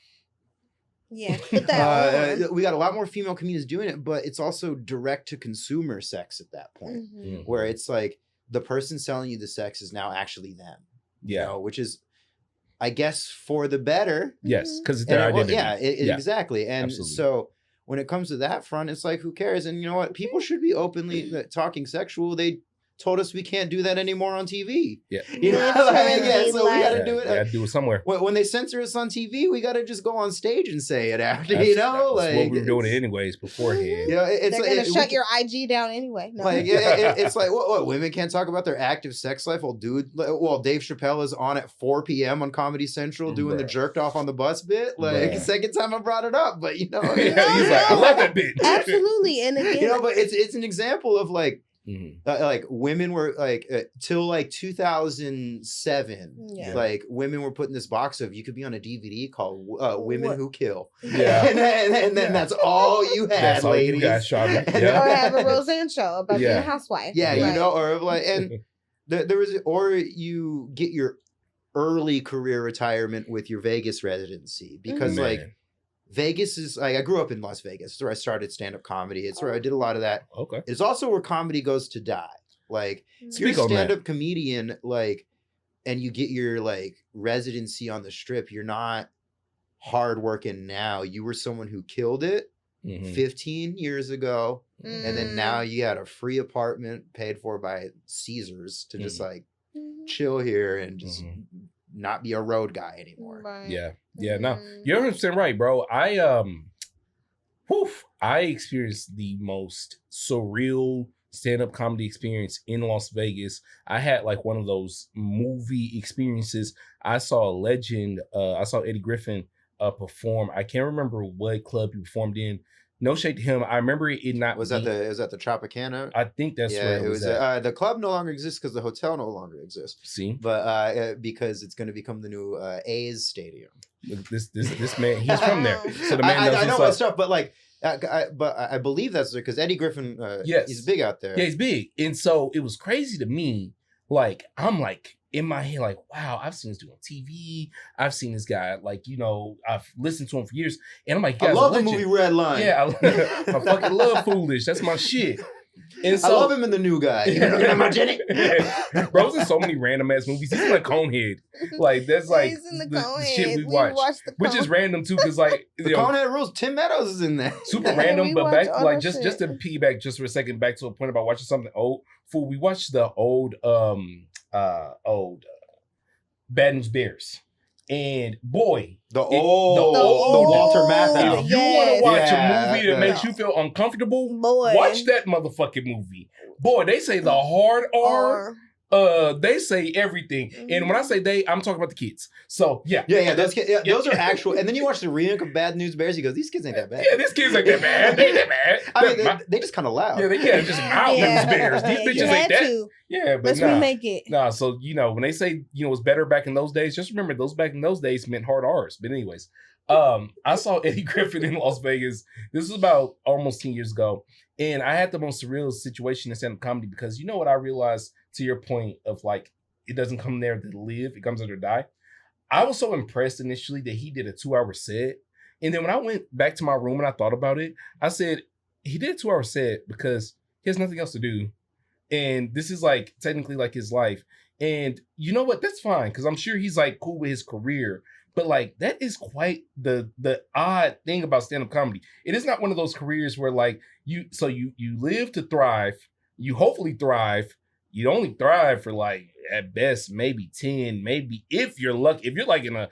S3: Yeah, put that on.
S5: We got a lot more female comedians doing it, but it's also direct to consumer sex at that point, where it's like the person selling you the sex is now actually them.
S2: Yeah,
S5: you know, which is, I guess, for the better.
S2: Yes, because it's their identity.
S5: Exactly. And
S2: absolutely.
S5: So when it comes to that front, it's like, who cares? And you know what? People should be openly talking sexual. They told us we can't do that anymore on TV.
S2: Yeah.
S5: You know, so we got to do it.
S2: We got to do it somewhere.
S5: When they censor us on TV, we got to just go on stage and say it after, you know?
S2: That's what we were doing anyways beforehand.
S5: Yeah,
S3: they're going to shut your IG down anyway. No.
S5: Like, it's like, what, women can't talk about their active sex life? Well, Dave Chappelle is on at 4 p.m. on Comedy Central doing the jerked off on the bus bit. Like, second time I brought it up, but you know.
S2: He's like, I love that bit.
S3: Absolutely. And again,
S5: you know, but it's an example of like, like women were like till like 2007 like women were put in this box of you could be on a DVD called Women Who Kill, and then that's all you had,
S2: that's all
S5: ladies.
S2: You got, Charlotte.
S3: Or have a Roseanne show about being a housewife,
S5: you know, or like, and there was, or you get your early career retirement with your Vegas residency, because like Vegas is like, I grew up in Las Vegas. It's where I started stand-up comedy. It's where I did a lot of that.
S2: Okay.
S5: It's also where comedy goes to die. Like, you're a stand-up comedian, like, and you get your like residency on the Strip. You're not hard working now. You were someone who killed it 15 years ago, and then now you had a free apartment paid for by Caesars to just like chill here and just not be a road guy anymore.
S3: Right.
S2: Yeah, no, you're 100% right, bro. I experienced the most surreal stand-up comedy experience in Las Vegas. I had like one of those movie experiences. I saw a legend. I saw Eddie Griffin perform. I can't remember what club he performed in. No shade to him. I remember it not
S5: was that the Tropicana?
S2: I think that's where it was at.
S5: The club no longer exists because the hotel no longer exists.
S2: See,
S5: but because it's going to become the new A's stadium.
S2: This man, he's from there, so the man knows
S5: I know my stuff, but like, I believe that's because Eddie Griffin, he's big out there.
S2: Yeah, he's big, and so it was crazy to me. Like, I'm like in my head, like, wow, I've seen this dude on TV. I've seen this guy, like, you know, I've listened to him for years, and I'm like,
S5: I love the movie Red Line.
S2: Yeah, I fucking love Foolish. That's my shit. And so,
S5: I love him in The New Guy. You know my Jenny?
S2: Bro's in so many random ass movies. He's in like Conehead. Like, that's like the shit we watch. Which is random too, because like
S5: the Conehead Rules, Tim Meadows is in there.
S2: Super random, but back like just to piggyback just for a second back to a point about watching something old. We watched the old Bad News Bears. And boy,
S5: the old Walter Matthau.
S2: If you want to watch a movie that makes you feel uncomfortable, watch that motherfucking movie. Boy, they say the hard R. They say everything, and when I say they, I'm talking about the kids. So yeah.
S5: Those are actual. And then you watch the remake of Bad News Bears. He goes, "These kids ain't that bad."
S2: Yeah, these kids ain't that bad. They ain't that bad.
S5: I mean, they just kind of loud.
S2: Yeah, they just mouth News Bears. These bitches ain't that. Yeah, but
S3: let's remake it.
S2: Nah, so you know when they say it's better back in those days, just remember those back in those days meant hard R's. But anyways, I saw Eddie Griffin in Las Vegas. This was about almost 10 years ago, and I had the most surreal situation in stand-up comedy because you know what I realized. To your point of like, it doesn't come there to live, it comes there to die. I was so impressed initially that he did a 2-hour set. And then when I went back to my room and I thought about it, I said, he did a 2-hour set because he has nothing else to do. And this is like technically like his life. And you know what? That's fine. Cause I'm sure he's like cool with his career. But like, that is quite the odd thing about stand-up comedy. It is not one of those careers where like you live to thrive, you hopefully thrive, you only thrive for like at best maybe 10, maybe if you're lucky. If you're like in a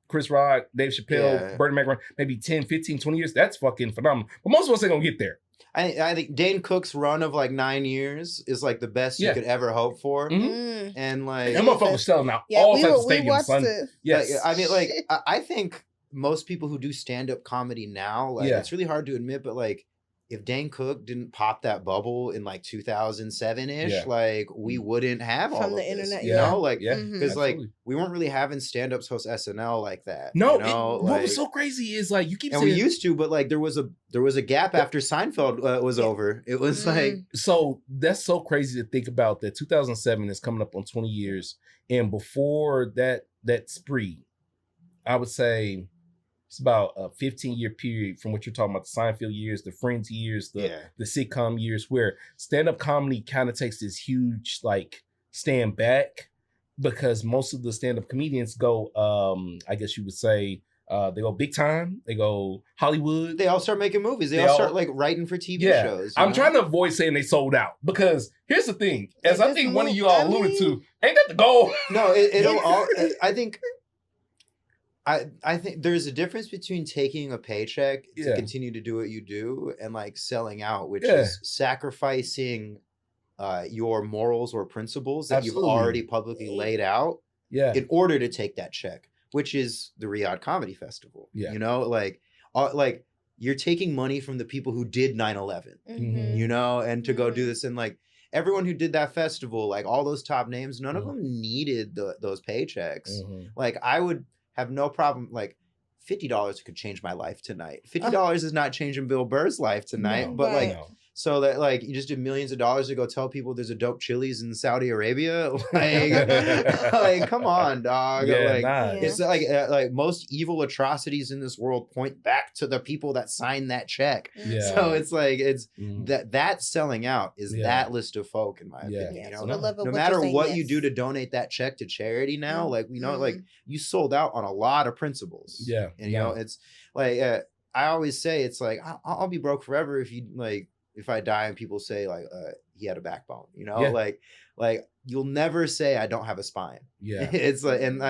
S2: Chris Rock, Dave Chappelle, Bernie Mac, maybe 10, 15, 20 years, that's fucking phenomenal. But most of us ain't gonna get there.
S5: I think Dane Cook's run of like 9 years is like the best you could ever hope for.
S2: Mm-hmm.
S5: And like
S2: that motherfucker's selling out all types of stadiums, son.
S5: Yes. Like, I mean, like I think most people who do stand-up comedy now, like it's really hard to admit, but like if Dane Cook didn't pop that bubble in like 2007-ish, like we wouldn't have all
S3: from
S5: of
S3: the
S5: this,
S3: internet,
S5: you know, like because
S2: like
S5: we weren't really having stand-ups host SNL like that.
S2: No,
S5: you know?
S2: What was so crazy is like you keep
S5: and
S2: saying,
S5: we used to, but like there was a gap after Seinfeld was over. It was like
S2: so that's so crazy to think about that 2007 is coming up on 20 years, and before that spree, I would say. It's about a 15-year period from what you're talking about, the Seinfeld years, the Friends years, the sitcom years, where stand-up comedy kind of takes this huge, like, stand back because most of the stand-up comedians go, I guess you would say, they go big time, they go Hollywood.
S5: They all start making movies. They all start, like, writing for TV shows.
S2: I'm trying to avoid saying they sold out because here's the thing, as I think one of you all alluded to, ain't that the goal?
S5: No, it'll all, I think... I think there's a difference between taking a paycheck to continue to do what you do and like selling out, which is sacrificing your morals or principles that you've already publicly laid out in order to take that check, which is the Riyadh Comedy Festival. You know, like you're taking money from the people who did 9/11, you know, and to go do this. And like everyone who did that festival, like all those top names, none of them needed those paychecks. Like I would have no problem. Like $50 could change my life tonight. $50 is not changing Bill Burr's life tonight, but like so that like you just did millions of dollars to go tell people there's a dope Chili's in Saudi Arabia. Like come on, dog. It's like most evil atrocities in this world point back to the people that signed that check. So it's like that selling out is that list of folk in my opinion. You know? No matter what you do to donate that check to charity now, like we know, like you sold out on a lot of principles. And you know, it's like I always say, it's like I'll be broke forever if you like. If I die and people say like he had a backbone, you know, like you'll never say I don't have a spine. It's like and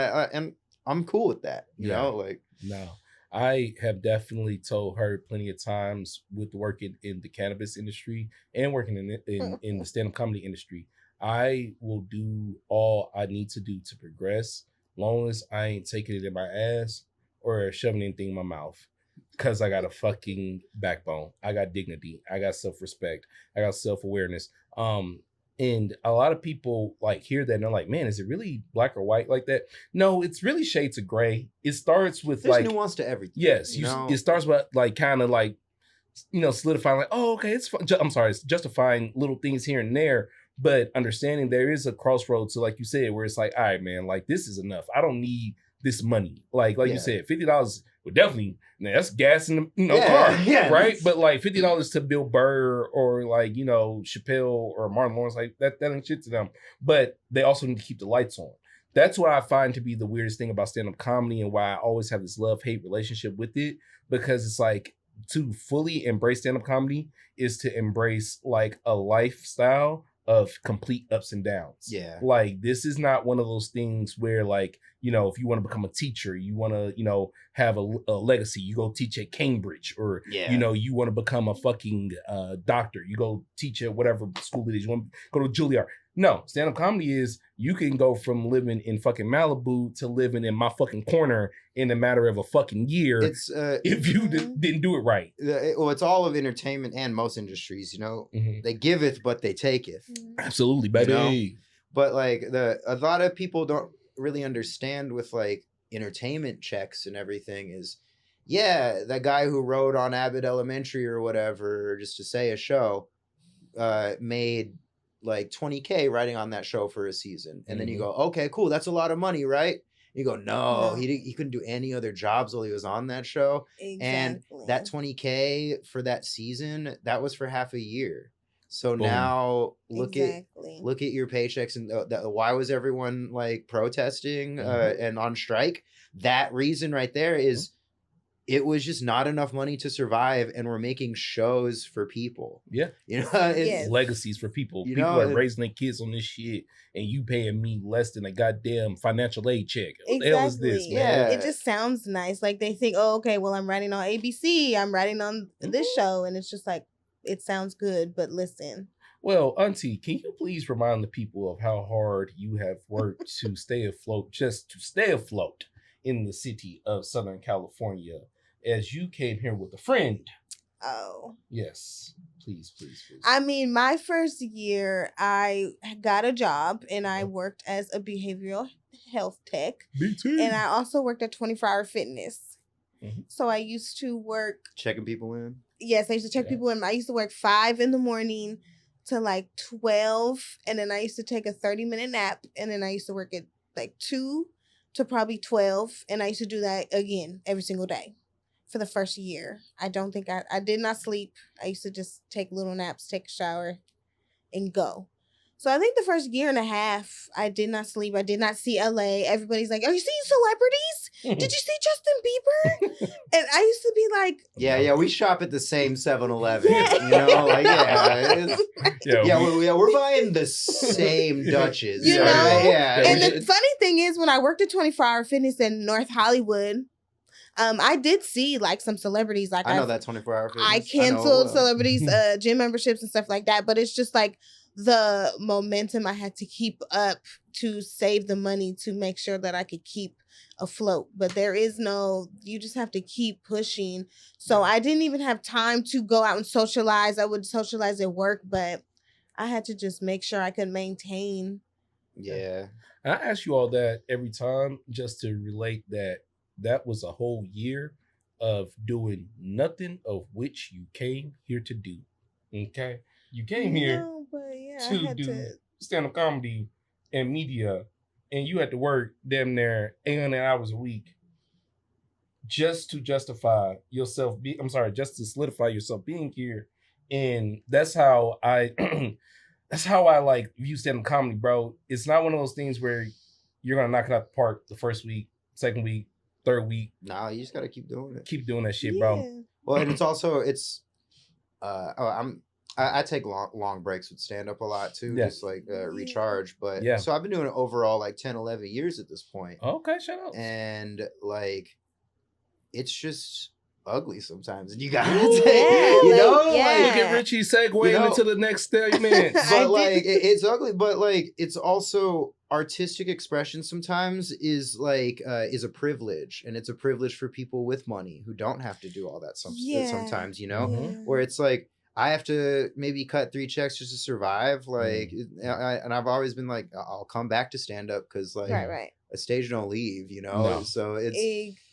S5: I'm cool with that. You know, like
S2: no, I have definitely told her plenty of times with working in the cannabis industry and working in the stand-up comedy industry, I will do all I need to do to progress, long as I ain't taking it in my ass or shoving anything in my mouth. Because I got a fucking backbone. I got dignity. I got self-respect. I got self-awareness. And a lot of people like hear that and they're like, man, is it really black or white like that? No, it's really shades of gray. It starts with
S5: there's
S2: like
S5: nuance to everything.
S2: Yes. It starts with like kind of like, you know, solidifying like, oh, okay, it's justifying little things here and there. But understanding there is a crossroads to, like you said, where it's like, all right, man, like this is enough. I don't need this money. Like you said, $50 would definitely, that's gas in the car, right? But like $50 to Bill Burr or like, you know, Chappelle or Martin Lawrence, like that ain't shit to them. But they also need to keep the lights on. That's what I find to be the weirdest thing about stand-up comedy and why I always have this love-hate relationship with it, because it's like to fully embrace stand-up comedy is to embrace like a lifestyle of complete ups and downs. Like this is not one of those things where like, you know, if you want to become a teacher, you want to, you know, have a legacy, you go teach at Cambridge, or, you know, you want to become a fucking doctor, you go teach at whatever school it is, you want to go to Juilliard. No, stand-up comedy is you can go from living in fucking Malibu to living in my fucking corner in a matter of a fucking year. It's if you didn't do it right.
S5: Well, it's all of entertainment and most industries, you know, they giveth, but they taketh.
S2: Absolutely, baby.
S5: You know? But like a lot of people don't really understand with like entertainment checks and everything is, that guy who wrote on Abbott Elementary or whatever, just to say a show, made like $20K writing on that show for a season. And then you go, okay, cool. That's a lot of money, right? You go, no. He couldn't do any other jobs while he was on that show. And that $20K for that season, that was for half a year. So now look at your paychecks and why was everyone like protesting and on strike? That reason right there is it was just not enough money to survive, and we're making shows for people.
S2: Yeah.
S5: You know, it's,
S3: Yes.
S2: Legacies for people.
S5: You
S2: People
S5: know,
S2: are raising their kids on this shit, and you paying me less than a goddamn financial aid check. What the hell is this,
S3: Exactly.
S2: man?
S5: Yeah.
S3: It just sounds nice. Like they think, oh, okay, well, I'm writing on ABC, I'm writing on this show, and it's just like it sounds good, but listen.
S2: Well, Auntie, can you please remind the people of how hard you have worked to stay afloat, just to stay afloat in the city of Southern California, as you came here with a friend?
S3: Oh.
S2: Yes, please.
S3: I mean, my first year, I got a job and I worked as a behavioral health tech.
S2: BT.
S3: And I also worked at 24-hour fitness.
S2: Mhm.
S3: So I used to work,
S5: checking people in.
S3: yes, I used to check
S2: Yeah.
S3: people in. I used to work 5 in the morning to like 12. And then I used to take a 30-minute nap. And then I used to work at like 2 to probably 12. And I used to do that again every single day for the first year. I don't think I did not sleep. I used to just take little naps, take a shower, and go. So I think the first year and a half, I did not sleep. I did not see LA. Everybody's like, are you seeing celebrities? Did you see Justin Bieber? And I used to be like,
S5: Yeah, we shop at the same 7-Eleven.
S3: Yeah.
S5: You know, like
S2: Yeah,
S5: we're buying the same Dutches.
S3: You know?
S5: Yeah.
S3: and the funny thing is, when I worked at 24-hour fitness in North Hollywood, I did see like some celebrities. Like
S5: I know that 24-hour fitness.
S3: I canceled celebrities, gym memberships and stuff like that. But it's just like the momentum I had to keep up to save the money to make sure that I could keep afloat. But there is no, you just have to keep pushing. So I didn't even have time to go out and socialize. I would socialize at work, but I had to just make sure I could maintain.
S5: Yeah.
S2: I ask you all that every time just to relate that was a whole year of doing nothing of which you came here to do. Okay? You came here
S3: No, but yeah, I
S2: to
S3: had
S2: do
S3: to.
S2: stand-up comedy and media, and you had to work damn near 800 hours a week just to justify yourself just to solidify yourself being here. And that's how I like view stand-up comedy, bro. It's not one of those things where you're gonna knock it out the park the first week, second week, third week.
S5: Nah, you just gotta keep doing it.
S2: Keep doing that shit, bro.
S3: Yeah.
S5: Well, and I take long breaks with stand up a lot too,
S2: Yeah.
S5: just like recharge. But
S2: Yeah.
S5: so I've been doing it overall like 10, 11 years at this point.
S2: Okay, shut up.
S5: And like it's just ugly sometimes, and you gotta
S2: Ooh,
S5: take, you
S3: like,
S5: know,
S3: yeah.
S5: like,
S2: Look at Richie segueing
S5: You know-
S2: into the next segment.
S3: I
S5: but
S3: did-
S5: like it's ugly, but like it's also artistic expression sometimes is like is a privilege, and it's a privilege for people with money who don't have to do all that sometimes, you know,
S2: Mhm.
S5: where it's like I have to maybe cut 3 checks just to survive, like and I've always been like I'll come back to stand up because like
S3: Right.
S5: a stage don't leave, you know.
S2: No.
S5: So it's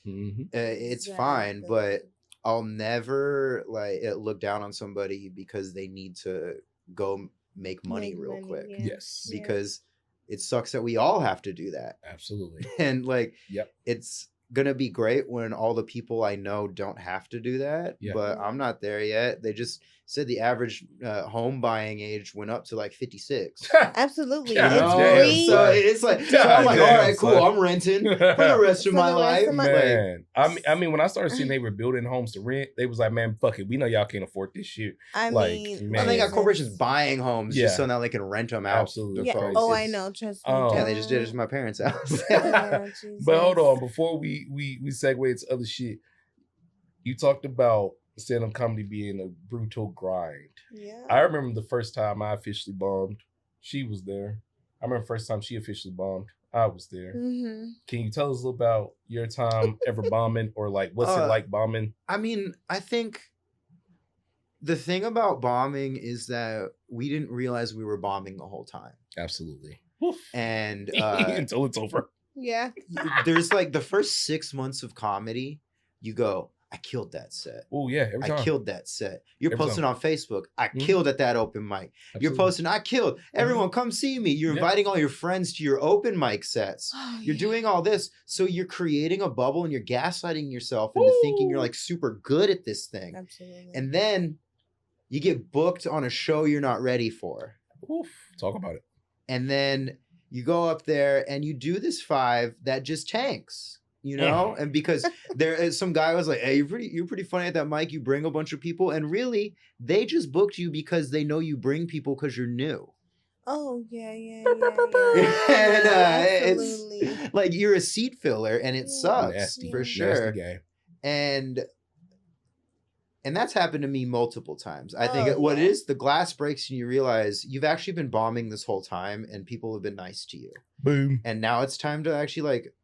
S2: Mhm.
S5: it's fine, but
S3: Exactly.
S5: I'll never like look down on somebody because they need to go make money
S3: Make
S5: real
S3: money,
S5: quick,
S3: yeah.
S2: Yes,
S3: Yeah.
S5: because it sucks that we all have to do that.
S2: absolutely.
S5: And like
S2: Yep.
S5: it's gonna be great when all the people I know don't have to do that,
S2: Yeah.
S5: but I'm not there yet. They just said the average home buying age went up to like 56.
S3: Absolutely.
S2: God
S3: It's
S2: damn,
S3: free.
S5: So it's like, so I'm like,
S2: God
S5: all
S2: damn,
S5: right, cool.
S2: son.
S5: I'm renting for the rest of
S3: For
S5: my
S3: the rest
S5: life.
S3: of my-
S2: Man, I mean, when I started seeing they were building homes to rent, they was like, man, fuck it. We know y'all can't afford this shit.
S3: I
S2: Like,
S3: mean,
S2: man.
S5: And they got
S3: Jesus.
S5: corporations buying homes
S2: Yeah.
S5: just so now they can rent them out.
S2: Absolutely.
S5: to
S3: Yeah.
S5: folks.
S3: Oh, I
S5: It's-
S3: know. Trust me.
S2: Oh.
S5: Yeah, they just did it to my parents' house.
S3: Yeah,
S2: But hold
S3: Jesus.
S2: on, before we segue into other shit, you talked about stand-up comedy being a brutal grind.
S3: Yeah.
S2: I remember the first time I officially bombed. She was there. I remember the first time she officially bombed. I was there.
S3: Mm-hmm.
S2: Can you tell us a little about your time ever bombing, or like what's it like bombing?
S5: I mean, I think the thing about bombing is that we didn't realize we were bombing the whole time.
S2: Absolutely.
S5: And
S2: Until it's over.
S3: Yeah.
S5: there's like the first 6 months of comedy, you go, I killed that set.
S2: Oh yeah, every time.
S5: I killed that set. You're
S2: Every
S5: posting on Facebook. I
S2: Mhm.
S5: killed at that open mic. You're
S2: Absolutely.
S5: posting, I killed. Everyone come see me. You're
S2: Yeah.
S5: inviting all your friends to your open mic sets.
S3: Oh,
S5: You're
S3: yeah.
S5: doing all this. So you're creating a bubble and you're gaslighting yourself into thinking you're
S2: Woo.
S5: like super good at this thing.
S3: Absolutely.
S5: And then you get booked on a show you're not ready for.
S2: Oof. Talk about it.
S5: And then you go up there and you do this 5 that just tanks. you know? And because there is some guy was like, hey, you're pretty funny at that mic. You bring a bunch of people. And really, they just booked you because they know you bring people because you're new.
S3: Oh, yeah.
S5: And
S3: Absolutely.
S5: it's like you're a seat filler and it sucks
S2: Nasty,
S5: for sure.
S2: Nasty game.
S5: And that's happened to me multiple times. I think what it is, the glass breaks and you realize you've actually been bombing this whole time and people have been nice to you.
S2: Boom.
S5: And now it's time to actually like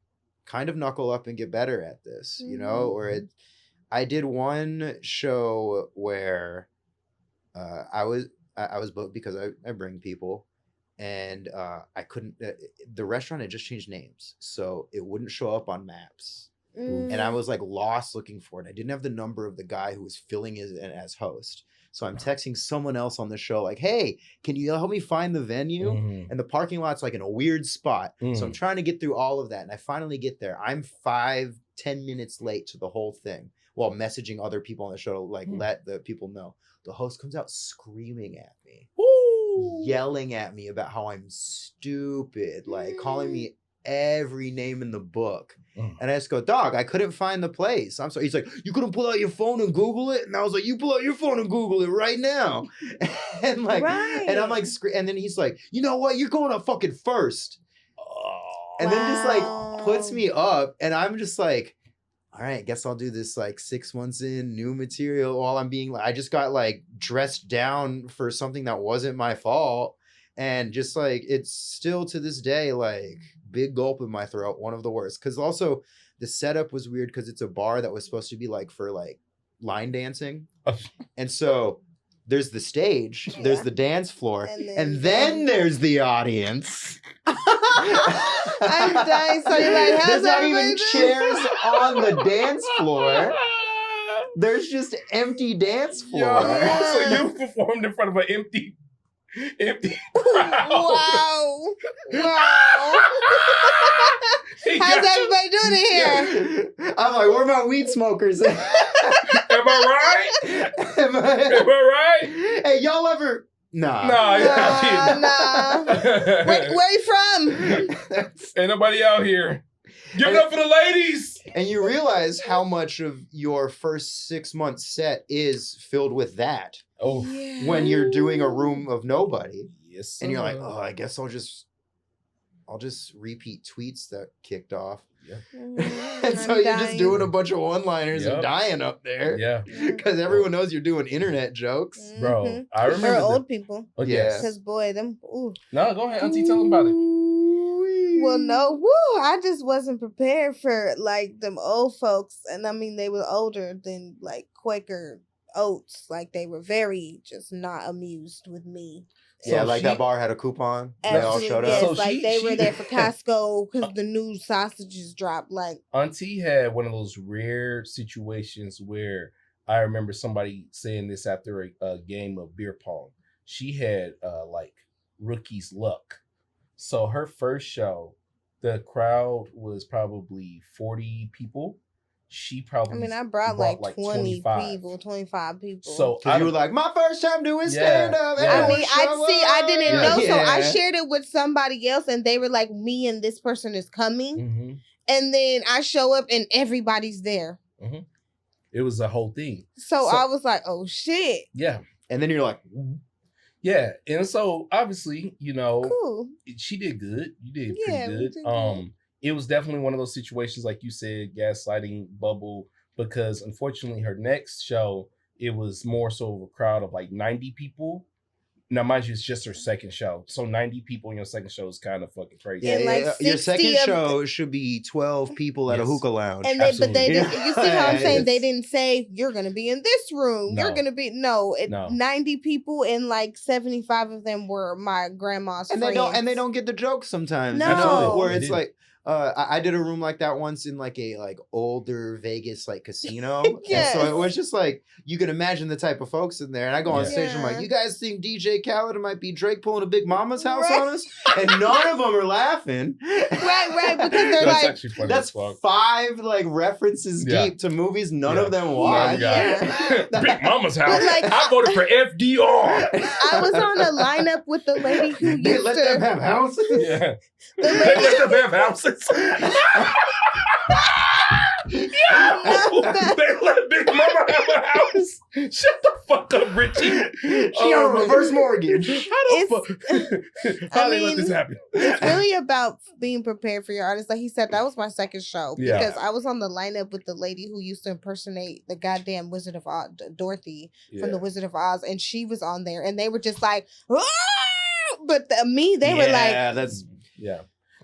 S5: kind of knuckle up and get better at this, you know? Or I did one show where I was booked because I bring people and I couldn't, the restaurant had just changed names. So it wouldn't show up on maps. And I was like lost looking for it. I didn't have the number of the guy who was filling it as host. So I'm texting someone else on the show like, hey, can you help me find the venue? And the parking lot's like in a weird spot. So I'm trying to get through all of that. And I finally get there. I'm 5-10 minutes late to the whole thing while messaging other people on the show to like let the people know. The host comes out screaming at me, yelling at me about how I'm stupid, like calling me every name in the book. And I just go, dog, I couldn't find the place. I'm sorry. He's like, you couldn't pull out your phone and Google it? And I was like, you pull out your phone and Google it right now. And like, and I'm like, and then he's like, you know what? You're going up fucking first. And then just like puts me up. And I'm just like, all right, guess I'll do this like 6 months in new material while I'm being like, I just got like dressed down for something that wasn't my fault. And just like, it's still to this day, like big gulp in my throat. One of the worst. Cause also the setup was weird because it's a bar that was supposed to be like for like line dancing. And so there's the stage, there's the dance floor, and then there's the audience.
S3: I'm dying. So you're like, how's
S5: there's not even
S3: doing?
S5: chairs on the dance floor. There's just empty dance floor.
S2: Yo, so you performed in front of an empty crowd.
S3: Wow. How's everybody doing it here?
S5: I'm like, where are my weed smokers?
S2: Am I right?
S5: Am
S2: I right?
S5: Hey, y'all ever? Nah.
S3: Nah. Where you from?
S2: Ain't nobody out here. Give it up for the ladies.
S5: And you realize how much of your first 6 months set is filled with that.
S2: Oh,
S5: when you're doing a room of nobody.
S2: Yes, sir.
S5: And you're like, oh, I guess I'll just repeat tweets that kicked off.
S2: Yeah.
S5: And so you're just doing a bunch of one-liners and dying up there.
S2: Yeah.
S5: Because everyone knows you're doing internet jokes.
S2: Bro, I remember.
S3: Or old people.
S2: Oh, yes.
S3: Because, boy, them. Ooh.
S2: No, go ahead, Auntie. Tell them about it.
S3: Well, no. I just wasn't prepared for, like, them old folks. And, I mean, they were older than, like, Quaker Oats. Like, they were very just not amused with me.
S5: Yeah, so like that bar had a coupon. They all showed up.
S3: Yes,
S2: So
S3: like they were there for Costco because the new sausages dropped. Like
S2: Auntie had one of those rare situations where I remember somebody saying this after a game of beer pong. She had like rookie's luck. So her first show, the crowd was probably 40 people. She probably
S3: I brought like 20 people, 25 people.
S2: So
S5: you were like, my first time doing stand-up.
S3: Yeah. I mean, I didn't know. So I shared it with somebody else and they were like, me and this person is coming. Mm-hmm. And then I show up and everybody's there.
S2: Mm-hmm. It was a whole thing.
S3: So I was like, oh shit.
S2: Yeah.
S5: And then you're like,
S2: yeah. And so obviously, you know,
S3: cool.
S2: She did good. You did pretty good. It was definitely one of those situations, like you said, gaslighting bubble, because unfortunately her next show, it was more so of a crowd of like 90 people. Now, mind you, it's just her second show. So 90 people in your second show is kind of fucking crazy.
S3: Yeah, like
S5: your second show should be 12 people at a hookah lounge.
S3: And they didn't, you see how I'm saying? They didn't say, you're going to be in this room.
S2: No.
S3: You're going to be, no. 90 people and like 75 of them were my grandma's friends.
S5: They don't get the jokes sometimes.
S3: No.
S5: You know, where it's like, I did a room like that once in like a older Vegas like casino.
S3: Yes.
S5: And so it was just like, you can imagine the type of folks in there. And I go on stage and I'm like, you guys think DJ Khaled might be Drake pulling a Big Mama's house on us? And none of them are laughing.
S3: Right. Because they're
S2: that's
S3: like,
S5: that's 5 like references deep to movies none of them watch.
S2: Big Mama's house. Like, I voted for FDR.
S3: I was on a lineup with the lady who
S5: they
S3: used
S5: let
S3: to
S5: them have houses.
S2: Yeah. They let them have houses. houses. They let Big Mama have a house. Shut the fuck up, Richie.
S5: She on a reverse mortgage.
S2: How they let this happen?
S3: It's really about being prepared for your artist. Like he said, that was my second show
S2: Yeah.
S3: because I was on the lineup with the lady who used to impersonate the goddamn Wizard of Oz, Dorothy from the Wizard of Oz, and she was on there, and they were just like, "Ah!" But they were like,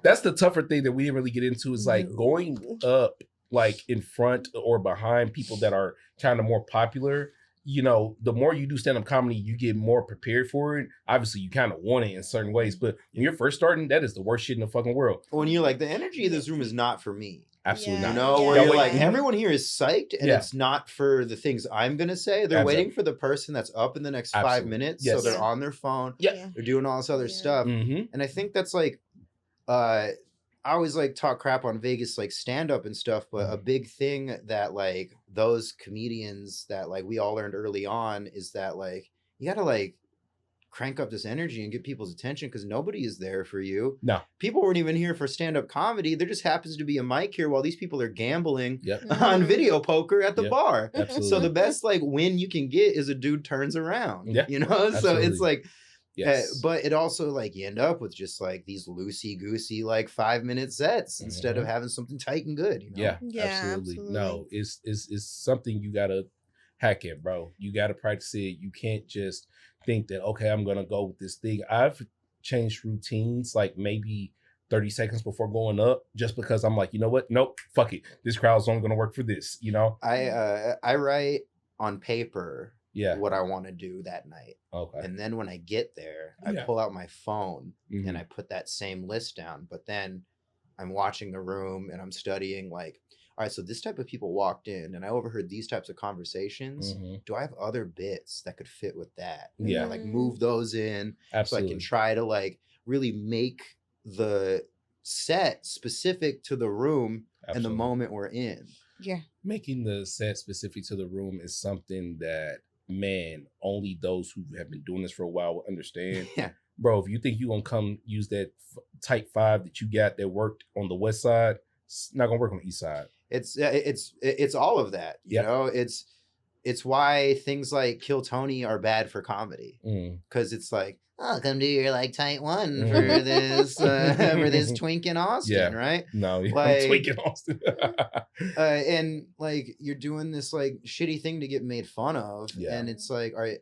S2: that's the tougher thing that we didn't really get into is like going up like in front or behind people that are kind of more popular. You know, the more you do stand-up comedy, you get more prepared for it. Obviously, you kind of want it in certain ways, but when you're first starting, that is the worst shit in the fucking world.
S5: When you're like, the energy of this room is not for me.
S2: Absolutely
S3: Yeah.
S5: You
S2: not.
S5: know,
S3: Yeah.
S5: where
S2: Yeah,
S5: you're
S2: wait.
S5: like, everyone here is psyched, and
S2: Yeah.
S5: it's not for the things I'm going to say. They're
S2: Absolutely.
S5: waiting for the person that's up in the next 5
S2: Absolutely.
S5: minutes.
S2: Yes.
S5: So they're
S3: Yeah.
S5: on their phone.
S2: Yeah.
S5: They're doing all this other
S3: Yeah.
S5: stuff.
S2: Mm-hmm.
S5: And I think that's like, I always like talk crap on Vegas, like stand up and stuff. But a big thing that like those comedians that like we all learned early on is that like, you got to like crank up this energy and get people's attention because nobody is there for you.
S2: No.
S5: People weren't even here for stand-up comedy. There just happens to be a mic here while these people are gambling
S2: Yep.
S5: on video poker at the
S2: Yep.
S5: bar.
S2: Absolutely.
S5: So the best like win you can get is a dude turns around.
S2: Yeah,
S5: You know? So
S2: absolutely.
S5: it's like
S2: Yes.
S5: but it also like you end up with just like these loosey-goosey like 5-minute sets instead of having something tight and good, you know?
S2: Yeah,
S3: Yeah,
S2: absolutely. No, it's something you gotta hack it, bro. You gotta practice it. You can't just think that, okay, I'm gonna go with this thing. I've changed routines like maybe 30 seconds before going up just because I'm like, you know what? Nope, fuck it. This crowd's only gonna work for this, you know?
S5: I write on paper
S2: Yeah.
S5: what I want to do that night.
S2: Okay.
S5: And then when I get there, I
S2: Yeah.
S5: pull out my phone
S2: Mhm.
S5: and I put that same list down. But then I'm watching the room and I'm studying like, all right, so this type of people walked in and I overheard these types of conversations.
S2: Mhm.
S5: Do I have other bits that could fit with that?
S2: Yeah.
S5: Like move those in so I
S2: Absolutely.
S5: can try to like really make the set specific to the room and the
S2: Absolutely.
S5: moment we're in.
S3: Yeah.
S2: Making the set specific to the room is something that, man, only those who have been doing this for a while will understand.
S5: Yeah.
S2: Bro, if you think you're going to come use that type 5 that you got that worked on the west side, it's not going to work on the east side.
S5: It's all of that, you
S2: Yep.
S5: know. It's why things like Kill Tony are bad for comedy because it's like, oh, come do your like tight one for this for this twink in Austin,
S2: Yeah.
S5: right?
S2: No,
S5: Like-
S2: I'm tweaking Austin.
S5: And like you're doing this like shitty thing to get made fun of,
S2: Yeah.
S5: and it's like, all right,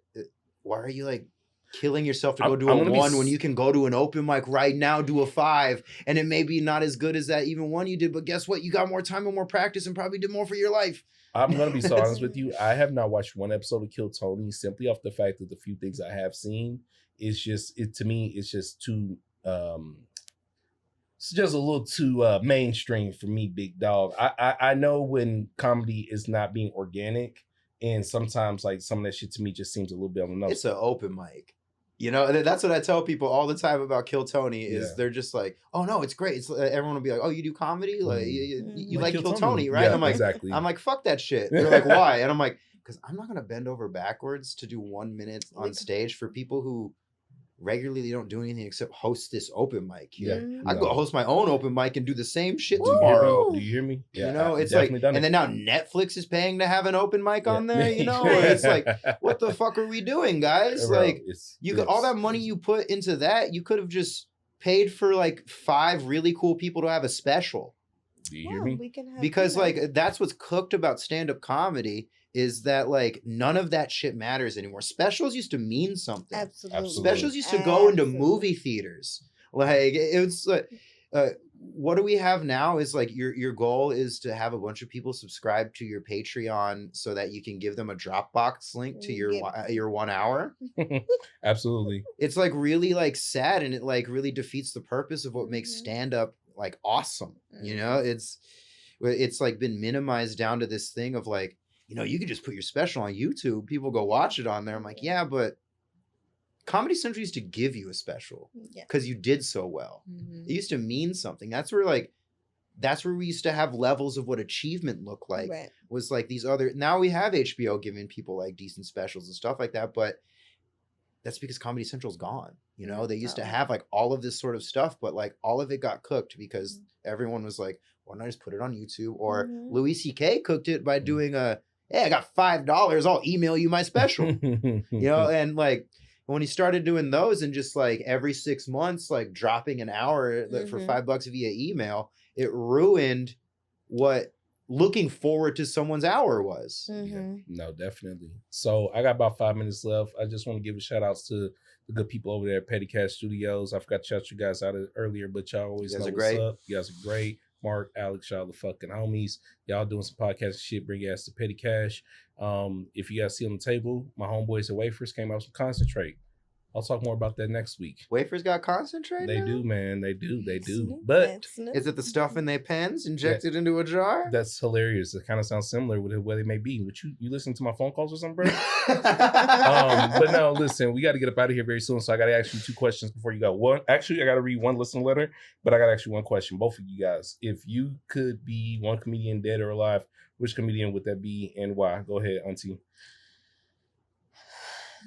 S5: why are you like killing yourself to
S2: I'm-
S5: go do
S2: I'm
S5: a
S2: gonna be
S5: 1 when you can go to an open mic right now, do a 5, and it may be not as good as that even 1 you did, but guess what? You got more time and more practice and probably did more for your life.
S2: I'm going to be so honest with you. I have not watched one episode of Kill Tony simply off the fact that the few things I have seen, it's just, to me, it's just too, it's just a little too mainstream for me, big dog. I know when comedy is not being organic, and sometimes like some of that shit to me just seems a little bit on the nose.
S5: It's an open mic. You know, that's what I tell people all the time about Kill Tony is
S2: Yeah.
S5: they're just like, oh no, it's great. It's everyone will be like, oh, you do comedy? Like you like Kill
S2: Tony,
S5: Tony, right?
S2: Yeah,
S5: I'm like,
S2: exactly.
S5: I'm like, fuck that shit. They're like, why? And I'm like, because I'm not gonna bend over backwards to do 1 minute on stage for people who regularly don't do anything except host this open mic here.
S2: Yeah.
S5: I go
S2: No.
S5: host my own open mic and do the same shit
S2: Do you hear me?
S5: tomorrow.
S2: Do you hear me?
S5: You know,
S2: I've
S5: it's like,
S2: definitely done
S5: and
S2: it.
S5: then now Netflix is paying to have an open mic on
S2: Yeah.
S5: there. You know, it's like, what the fuck are we doing, guys?
S2: Bro,
S5: Like,
S2: it's-
S5: you got all that money you put into that, you could have just paid for like 5 really cool people to have a special.
S2: Do you hear
S3: Well,
S2: me?
S3: we can have,
S5: Because
S3: you know,
S5: like that's what's cooked about stand-up comedy is that like none of that shit matters anymore. Specials used to mean something.
S3: absolutely.
S5: Specials used to go into movie theaters. Like it's like what do we have now is like your goal is to have a bunch of people subscribe to your Patreon so that you can give them a Dropbox link to your 1 hour.
S2: Absolutely.
S5: It's like really like sad and it like really defeats the purpose of what makes stand-up like awesome. You know, it's like been minimized down to this thing of like, you know, you can just put your special on YouTube, people go watch it on there. I'm like, yeah, but Comedy Central used to give you a special
S3: Yeah.
S5: because you did so well.
S3: Mhm.
S5: It used to mean something. That's where we used to have levels of what achievement looked like.
S3: Right.
S5: Was like these other, now we have HBO giving people like decent specials and stuff like that, but that's because Comedy Central's gone. You know, they used to
S3: Oh.
S5: have like all of this sort of stuff, but like all of it got cooked because everyone was like, why not just put it on YouTube? Or
S3: Mhm.
S5: Louis C.K. cooked it by doing hey, I got $5. I'll email you my special. You know, and like when he started doing those and just like every 6 months, like dropping an hour for
S3: Mhm.
S5: $5 via email, it ruined what looking forward to someone's hour was.
S3: Mhm.
S2: No, definitely. So I got about 5 minutes left. I just want to give a shout outs to the good people over there at Petty Cash Studios. I forgot to shout you guys out earlier, but y'all always
S5: You guys
S2: know
S5: are
S2: what's
S5: great.
S2: up. You guys are great. Mark, Alex, y'all the fucking homies. Y'all doing some podcast shit. Bring your ass to Petty Cash. If you guys see on the table, my homeboys at Wafers came out with some concentrate. I'll talk more about that next week.
S5: Wafers got concentrate
S2: They
S5: now?
S2: do, man. They do.
S3: Snoop
S2: But
S3: that, Snoop.
S5: Is it the stuff in their pens injected into a jar?
S2: that's hilarious. It kind of sounds similar with where they may be. Would you listen to my phone calls or something, bro? But no, listen, we got to get up out of here very soon. So I got to ask you 2 questions before you go. Actually, I got to read one listener letter, but I got to ask you one question. Both of you guys, if you could be one comedian, dead or alive, which comedian would that be and why? Go ahead, Auntie.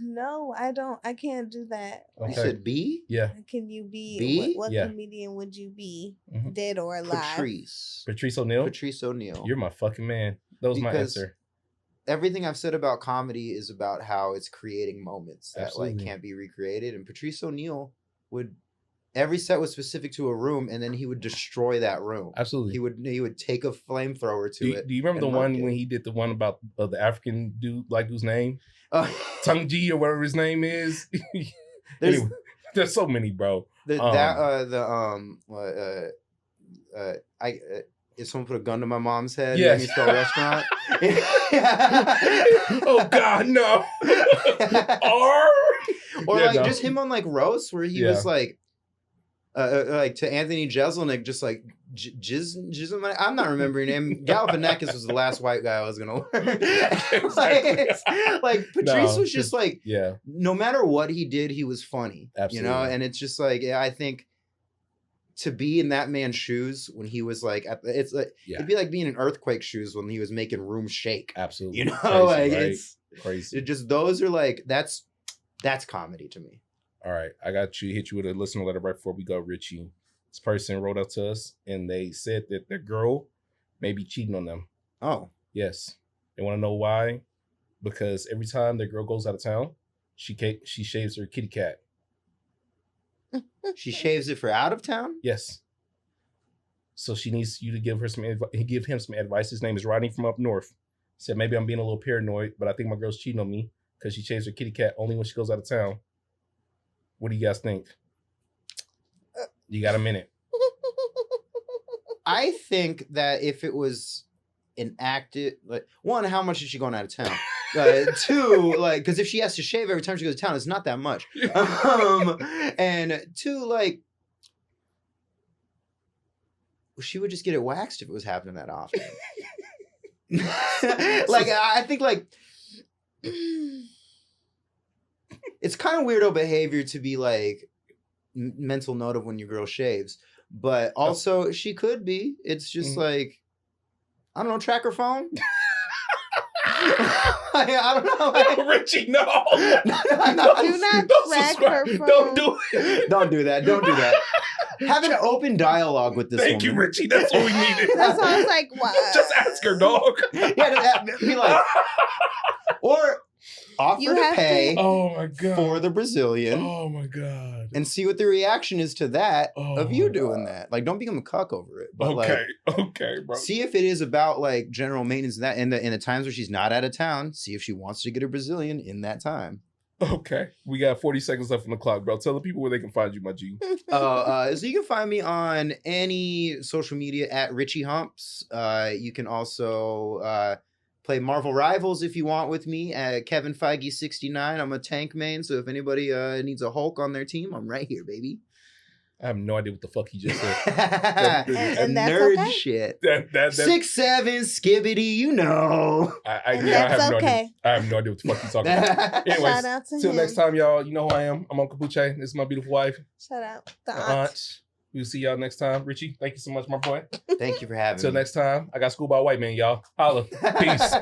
S3: No, I don't. I can't do that.
S5: You
S2: Okay.
S5: said B?
S2: Yeah,
S3: Can you be?
S5: B?
S3: What
S2: Yeah.
S3: comedian would you be,
S2: Mhm.
S3: dead or alive?
S5: Patrice.
S2: Patrice O'Neal.
S5: Patrice O'Neal.
S2: You're my fucking man. That was my
S5: Because
S2: answer.
S5: Everything I've said about comedy is about how it's creating moments that like
S2: Absolutely.
S5: can't be recreated. And Patrice O'Neal would every set was specific to a room, and then he would destroy that room.
S2: Absolutely.
S5: He would take a flamethrower to it.
S2: Do you remember the
S5: and
S2: one
S5: murk it.
S2: when he did the one about the African dude, like whose name?
S5: Oh,
S2: Tungji or whatever his name is.
S5: there's
S2: Anyway, there's so many, bro.
S5: if someone put a gun to my mom's head,
S2: Yes.
S5: and you spell restaurant.
S2: Oh God, no. R.
S5: Or
S2: Yeah,
S5: like
S2: no.
S5: just him on like roast where he was like to Anthony Jeselnik, just like Jizm. I'm not remembering him. Galifianakis was the last white guy I was gonna learn. like Patrice was just like,
S2: Yeah,
S5: no matter what he did, he was funny. You know,
S2: Absolutely.
S5: and it's just like, yeah, I think to be in that man's shoes when he was like, it's like
S2: yeah,
S5: it'd be like being in earthquake shoes when he was making rooms shake.
S2: absolutely.
S5: You know,
S2: Crazy,
S5: like
S2: right?
S5: it's
S2: crazy.
S5: it just those are like that's comedy to me.
S2: All right, I got you. Hit you with a listener letter right before we go, Richie. This person wrote out to us and they said that their girl may be cheating on them.
S5: Oh,
S2: Yes, they want to know why. Because every time their girl goes out of town, she shaves her kitty cat.
S5: she shaves it for out of town.
S2: Yes. So she needs you to give him some advice. His name is Rodney from up north. Said maybe I'm being a little paranoid, but I think my girl's cheating on me because she shaves her kitty cat only when she goes out of town. What do you guys think? You got a minute.
S5: I think that if it was an active, like, one, how much is she going out of town? 2, like, because if she has to shave every time she goes to town, it's not that much. And 2, like, she would just get it waxed if it was happening that often. Like, I think, like, it's kind of weirdo behavior to be like mental note of when your girl shaves, but also she could be. It's just like, I don't know, track her phone. I don't know.
S2: No, Richie, no.
S3: Do not track her phone.
S2: Don't do it.
S5: Don't do that. Don't do that. Have an open dialogue with this
S2: Thank you,
S5: woman.
S2: Richie. That's what we needed.
S3: That's why I was like, what?
S2: Just ask her, dog.
S5: Yeah, be like, or offer
S3: You
S5: to
S3: have to-
S5: pay
S2: Oh my God.
S5: for the Brazilian
S2: Oh my God.
S5: and see what the reaction is to that of you
S2: Oh,
S5: doing
S2: God.
S5: that. Like, don't become a cuck over it. But
S2: Okay.
S5: like,
S2: Okay, bro.
S5: see if it is about like general maintenance and that in the times where she's not out of town. See if she wants to get a Brazilian in that time.
S2: Okay. We got 40 seconds left on the clock, bro. Tell the people where they can find you, my G.
S5: So you can find me on any social media at Richie Humps. You can also play Marvel Rivals if you want with me at Kevin Feige 69. I'm a tank main, so if anybody needs a Hulk on their team, I'm right here, baby.
S2: I have no idea what the fuck he just said.
S3: And that's
S5: nerd
S3: okay?
S5: shit.
S2: that
S5: 6'7", skibbity, you know.
S3: And
S2: I
S3: that's
S2: have no
S3: okay.
S2: idea. I have no idea what the fuck he's talking about. Anyways,
S3: Shout out to
S2: till
S3: him.
S2: next time, y'all. You know who I am. I'm Uncle Puche. This is my beautiful wife,
S3: Shout out the
S2: my
S3: aunt.
S2: aunt. We'll see y'all next time. Richie, thank you so much, my boy.
S5: Thank you for having
S2: Till
S5: me.
S2: next time, I got Schoolboy White Man, y'all. Holla. Peace.